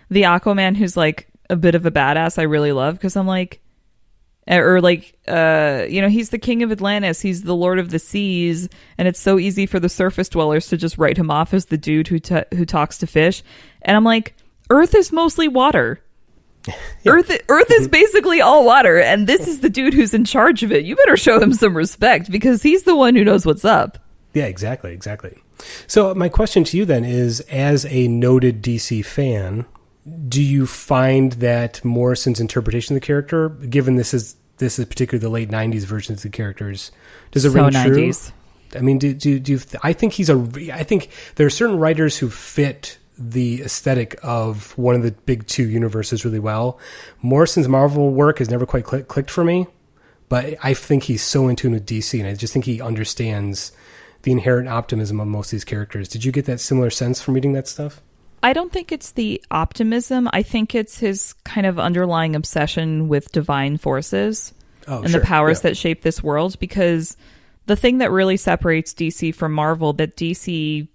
the Aquaman who's like a bit of a badass I really love, because I'm like, or like he's the king of Atlantis, he's the lord of the seas, and it's so easy for the surface dwellers to just write him off as the dude who talks to fish. And I'm like, Earth is mostly water. Earth is basically all water, and this is the dude who's in charge of it. You better show him some respect, because he's the one who knows what's up. Yeah, exactly. So my question to you then is, as a noted DC fan, do you find that Morrison's interpretation of the character, given this is particularly the late 90s versions of the characters, does it ring true? 90s. I mean, I think I think there are certain writers who fit the aesthetic of one of the big two universes really well. Morrison's Marvel work has never quite clicked for me, but I think he's so in tune with DC, and I just think he understands the inherent optimism of most of these characters. Did you get that similar sense from reading that stuff? I don't think it's the optimism. I think it's his kind of underlying obsession with divine forces the powers that shape this world, because the thing that really separates DC from Marvel, that DC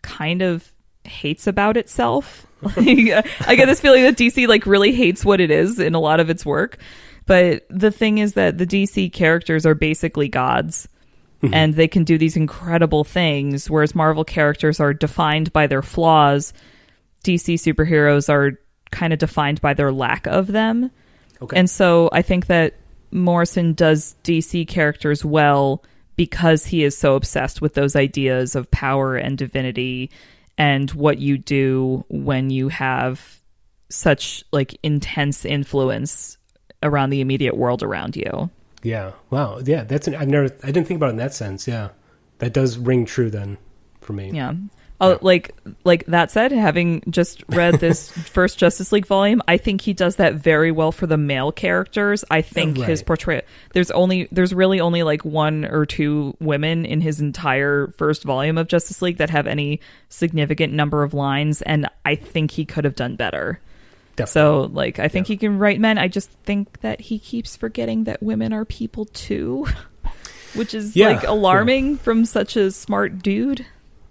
kind of hates about itself. I get this feeling that DC like really hates what it is in a lot of its work. But the thing is that the DC characters are basically gods. And they can do these incredible things, whereas Marvel characters are defined by their flaws. DC superheroes are kind of defined by their lack of them. Okay. And so I think that Morrison does DC characters well because he is so obsessed with those ideas of power and divinity and what you do when you have such like intense influence around the immediate world around you. Yeah. Wow. Yeah. I didn't think about it in that sense. Yeah. That does ring true then for me. Yeah. Oh, like that said, having just read this first Justice League volume, I think he does that very well for the male characters. I think his portrayal, there's really only like one or two women in his entire first volume of Justice League that have any significant number of lines, and I think he could have done better. Definitely. So, like, I think he can write men. I just think that he keeps forgetting that women are people too, which is like alarming from such a smart dude.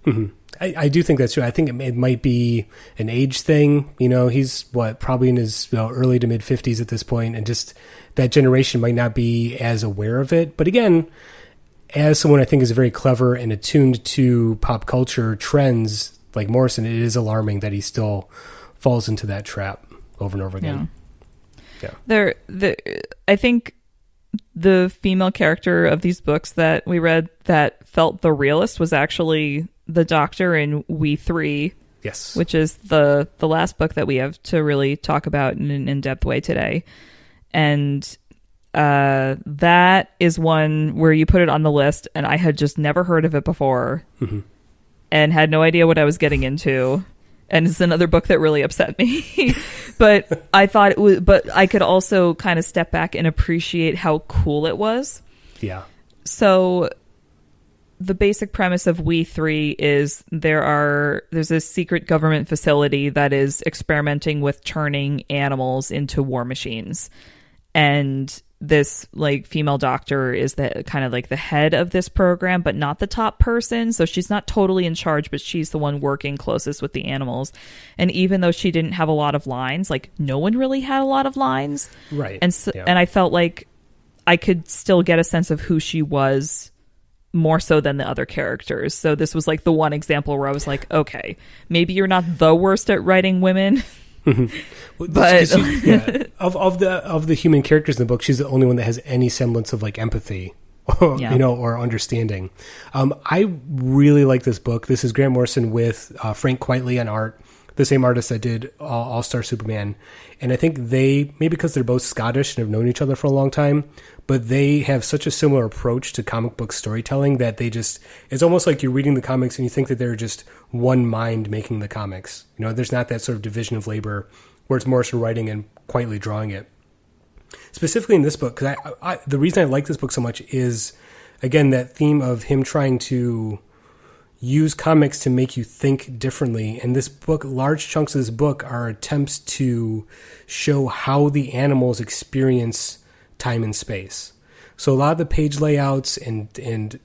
Mm-hmm. I do think that's true. I think it might be an age thing. You know, he's probably in his early to mid 50s at this point, and just that generation might not be as aware of it. But again, as someone I think is very clever and attuned to pop culture trends like Morrison, it is alarming that he still falls into that trap over and over again. Yeah. I think the female character of these books that we read that felt the realest was actually the Doctor in We Three. Yes. Which is the last book that we have to really talk about in an in-depth way today. And that is one where you put it on the list, and I had just never heard of it before and had no idea what I was getting into. And it's another book that really upset me. But I thought but I could also kind of step back and appreciate how cool it was. Yeah. So the basic premise of We Three is there's a secret government facility that is experimenting with turning animals into war machines. And this like female doctor is the kind of like the head of this program, but not the top person. So she's not totally in charge, but she's the one working closest with the animals. And even though she didn't have a lot of lines, like no one really had a lot of lines. Right. And so, and I felt like I could still get a sense of who she was more so than the other characters. So this was like the one example where I was like, okay, maybe you're not the worst at writing women. But of the human characters in the book, she's the only one that has any semblance of like empathy or understanding. I really like this book. This is Grant Morrison with Frank Quitely on art, the same artist that did All-Star Superman. And I think maybe because they're both Scottish and have known each other for a long time, but they have such a similar approach to comic book storytelling that it's almost like you're reading the comics and you think that they're just one mind making the comics. You know, there's not that sort of division of labor where it's Morrison writing and quietly drawing it. Specifically in this book, because the reason I like this book so much is, again, that theme of him trying to use comics to make you think differently. And this book, large chunks of this book are attempts to show how the animals experience time and space. So a lot of the page layouts and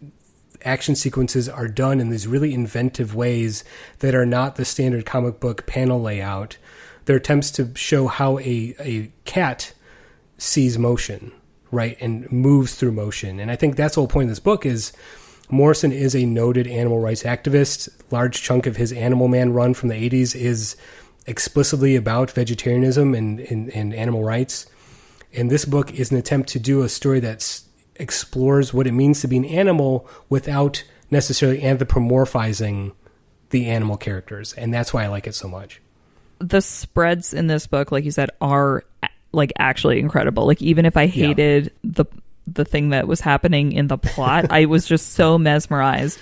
action sequences are done in these really inventive ways that are not the standard comic book panel layout. They're attempts to show how a cat sees motion, right, and moves through motion. And I think that's the whole point of this book is Morrison is a noted animal rights activist. Large chunk of his Animal Man run from the 80s is explicitly about vegetarianism and animal rights. And this book is an attempt to do a story that explores what it means to be an animal without necessarily anthropomorphizing the animal characters. And that's why I like it so much. The spreads in this book, like you said, are like actually incredible. Like even if I hated the thing that was happening in the plot. I was just so mesmerized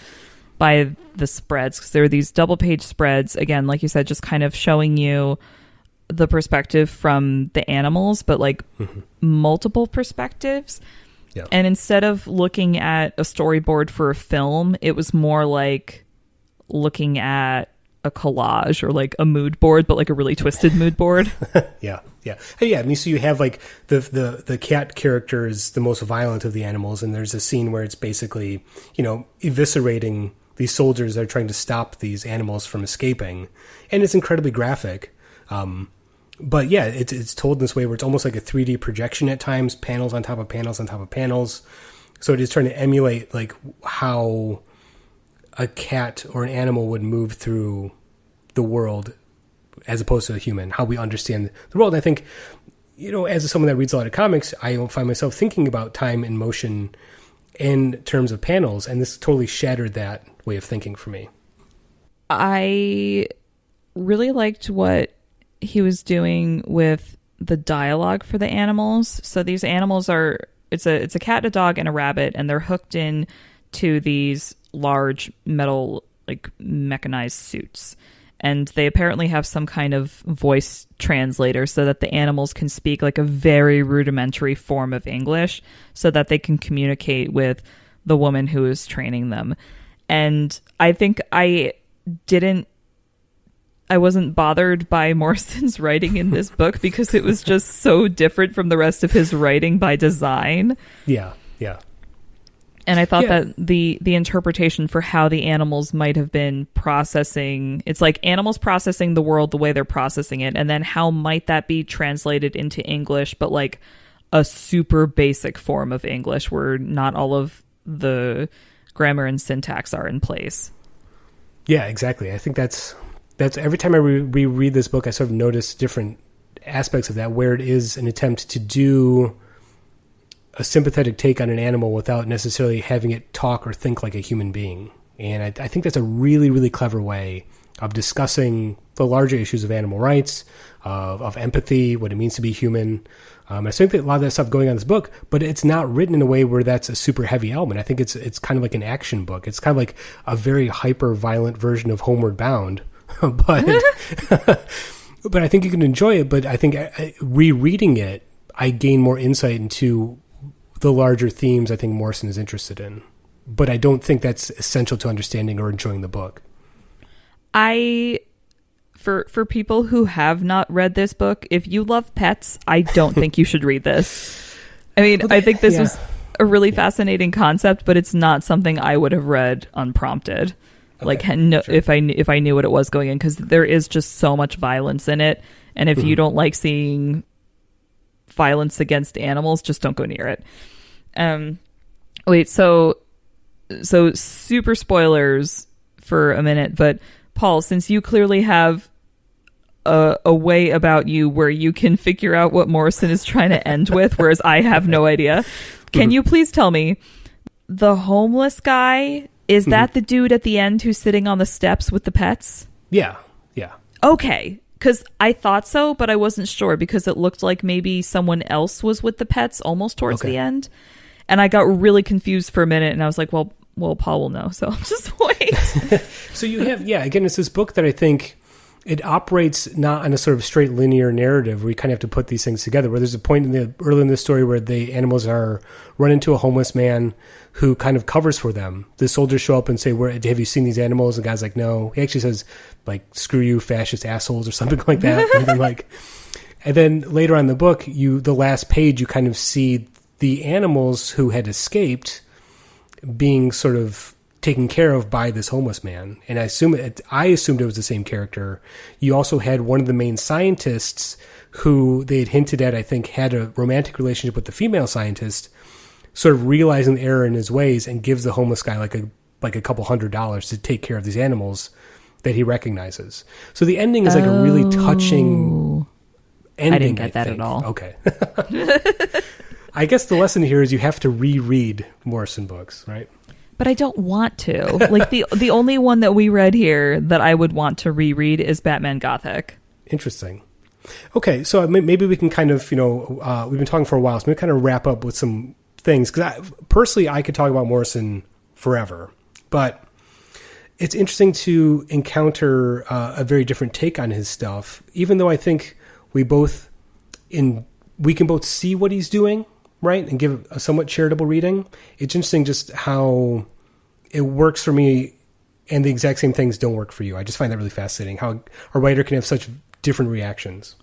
by the spreads, because there were these double page spreads, again, like you said, just kind of showing you the perspective from the animals, but like multiple perspectives. Yeah. And instead of looking at a storyboard for a film, it was more like looking at a collage, or like a mood board, but like a really twisted mood board. Yeah. And yeah, I mean, so you have like the cat character is the most violent of the animals, and there's a scene where it's basically, eviscerating these soldiers that are trying to stop these animals from escaping, and it's incredibly graphic. But yeah, it's told in this way where it's almost like a 3D projection at times, panels on top of panels on top of panels. So it is trying to emulate like how a cat or an animal would move through the world as opposed to a human, how we understand the world. And I think, as someone that reads a lot of comics, I find myself thinking about time and motion in terms of panels, and this totally shattered that way of thinking for me. I really liked what he was doing with the dialogue for the animals. So these animals it's a cat, a dog, and a rabbit, and they're hooked in to these large metal, like mechanized suits. And they apparently have some kind of voice translator so that the animals can speak like a very rudimentary form of English so that they can communicate with the woman who is training them. And I think I wasn't bothered by Morrison's writing in this book because it was just so different from the rest of his writing by design. Yeah. And I thought that the interpretation for how the animals might have been processing, it's like animals processing the world the way they're processing it, and then how might that be translated into English, but like a super basic form of English where not all of the grammar and syntax are in place. Yeah, exactly. I think that's every time I reread this book, I sort of notice different aspects of that, where it is an attempt to do a sympathetic take on an animal without necessarily having it talk or think like a human being. And I think that's a really, really clever way of discussing the larger issues of animal rights, of empathy, what it means to be human. I think that a lot of that stuff going on in this book, but it's not written in a way where that's a super heavy element. I think it's kind of like an action book. It's kind of like a very hyper violent version of Homeward Bound. but I think you can enjoy it. But I think rereading it, I gain more insight into the larger themes I think Morrison is interested in. But I don't think that's essential to understanding or enjoying the book. For people who have not read this book, if you love pets, I don't think you should read this. I mean, I think this was a really fascinating concept, but it's not something I would have read unprompted. Okay, like sure. if I knew what it was going in, because there is just so much violence in it, and if you don't like seeing violence against animals, just don't go near it. So super spoilers for a minute, but Paul, since you clearly have a way about you where you can figure out what Morrison is trying to end with, whereas I have no idea, can you please tell me, the homeless guy, is that the dude at the end who's sitting on the steps with the pets? Yeah. Okay. Because I thought so, but I wasn't sure because it looked like maybe someone else was with the pets almost towards the end. And I got really confused for a minute, and I was like, well, Paul will know, so I'll just wait. So you have, again, it's this book that I think it operates not on a sort of straight linear narrative where you kind of have to put these things together, where there's a point early in the story where the animals run into a homeless man who kind of covers for them. The soldiers show up and say, have you seen these animals? And the guy's like, no. He actually says, like, screw you, fascist assholes, or something like that. And then later on in the book, the last page, you kind of see the animals who had escaped being sort of taken care of by this homeless man. And I assumed it was the same character. You also had one of the main scientists who they had hinted at, I think, had a romantic relationship with the female scientist, sort of realizing the error in his ways, and gives the homeless guy like a couple $100 to take care of these animals that he recognizes. So the ending is like a really touching ending. I didn't get that at all. Okay. I guess the lesson here is you have to reread Morrison books, right? But I don't want to. Like the only one that we read here that I would want to reread is Batman Gothic. Interesting. Okay, so maybe we can kind of, we've been talking for a while, so maybe kind of wrap up with some things, because personally, I could talk about Morrison forever, but it's interesting to encounter a very different take on his stuff, even though I think we can both see what he's doing, right, and give a somewhat charitable reading. It's interesting just how it works for me, and the exact same things don't work for you. I just find that really fascinating, how a writer can have such different reactions.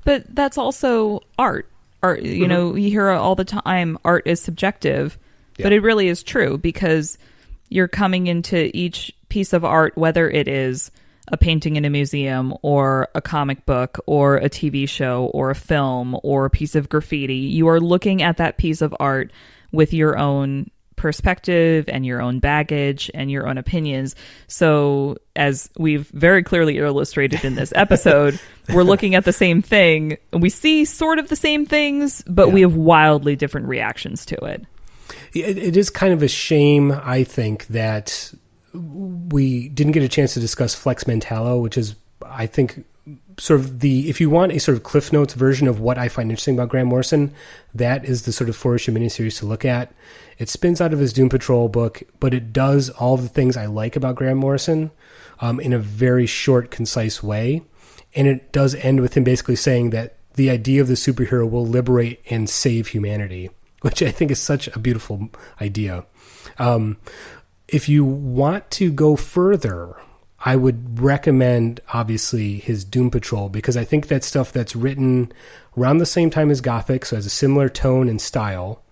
But that's also art. Art, you know, you hear all the time, art is subjective, but it really is true, because you're coming into each piece of art, whether it is a painting in a museum or a comic book or a TV show or a film or a piece of graffiti, you are looking at that piece of art with your own perspective and your own baggage and your own opinions. So as we've very clearly illustrated in this episode, we're looking at the same thing and we see sort of the same things, but we have wildly different reactions to it. It is kind of a shame, I think, that we didn't get a chance to discuss Flex Mentallo, which is, I think, sort of if you want a sort of Cliff Notes version of what I find interesting about Grant Morrison, that is the sort of 4-issue miniseries to look at. It spins out of his Doom Patrol book, but it does all the things I like about Grant Morrison in a very short, concise way. And it does end with him basically saying that the idea of the superhero will liberate and save humanity, which I think is such a beautiful idea. If you want to go further, I would recommend, obviously, his Doom Patrol, because I think that's stuff that's written around the same time as Gothic, so has a similar tone and style.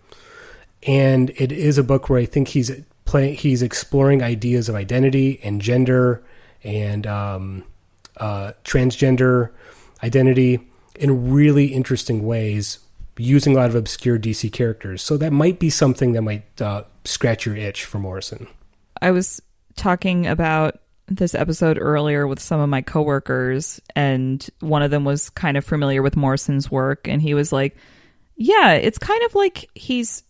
And it is a book where I think he's exploring ideas of identity and gender and transgender identity in really interesting ways, using a lot of obscure DC characters. So that might be something that might scratch your itch for Morrison. I was talking about this episode earlier with some of my coworkers, and one of them was kind of familiar with Morrison's work, and he was like, yeah, it's kind of like he's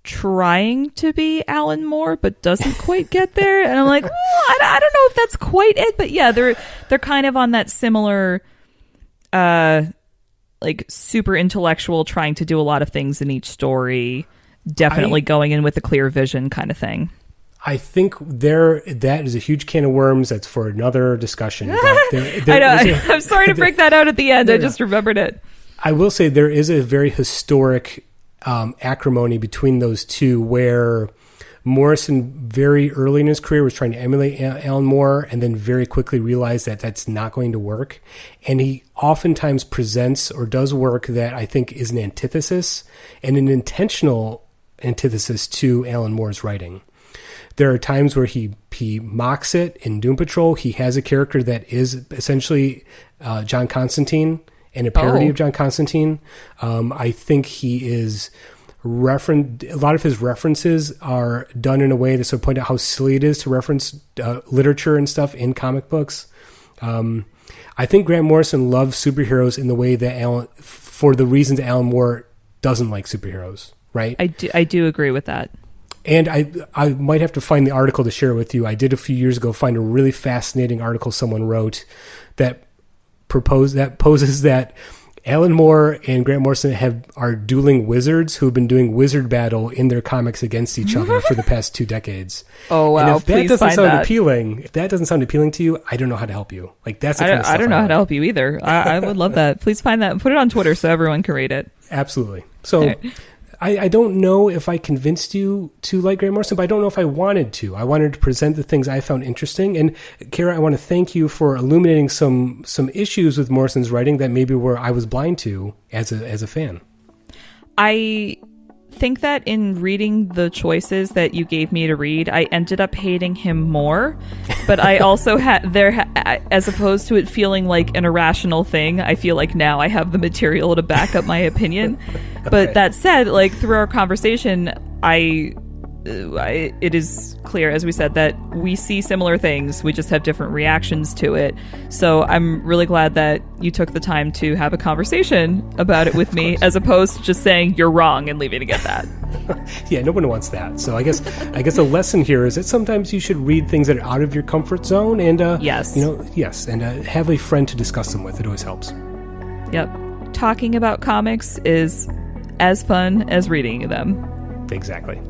trying to be Alan Moore but doesn't quite get there. And I'm like, I don't know if that's quite it, but yeah, they're kind of on that similar like super intellectual, trying to do a lot of things in each story, definitely going in with a clear vision kind of thing. I think that is a huge can of worms. That's for another discussion. I know. I'm sorry to break that out at the end. I just remembered it. I will say there is a very historic acrimony between those two, where Morrison very early in his career was trying to emulate Alan Moore and then very quickly realized that that's not going to work. And he oftentimes presents or does work that I think is an antithesis, and an intentional antithesis to Alan Moore's writing. There are times where he mocks it. In Doom Patrol, he has a character that is essentially John Constantine and a parody of John Constantine. I think he is a lot of his references are done in a way to sort of point out how silly it is to reference literature and stuff in comic books. I think Grant Morrison loves superheroes in the way that for the reasons Alan Moore doesn't like superheroes, right? I do agree with that. And I might have to find the article to share with you. I did a few years ago find a really fascinating article someone wrote that poses that Alan Moore and Grant Morrison are dueling wizards who have been doing wizard battle in their comics against each other for the past 2 decades. Oh wow! And if that doesn't sound appealing to you, I don't know how to help you. Like that's the kind of stuff I don't know how to help you either. I would love that. Please find that and put it on Twitter so everyone can read it. Absolutely. So. I don't know if I convinced you to like Grant Morrison, but I don't know if I wanted to. I wanted to present the things I found interesting. And Kara, I want to thank you for illuminating some issues with Morrison's writing that maybe I was blind to as a fan. I think that in reading the choices that you gave me to read, I ended up hating him more. But I also as opposed to it feeling like an irrational thing, I feel like now I have the material to back up my opinion. But that said, like through our conversation, it is clear, as we said, that we see similar things. We just have different reactions to it. So I'm really glad that you took the time to have a conversation about it with me, as opposed to just saying you're wrong and leaving it at that. Yeah, no one wants that. So I guess the lesson here is that sometimes you should read things that are out of your comfort zone, and and have a friend to discuss them with. It always helps. Yep, talking about comics is as fun as reading them. Exactly.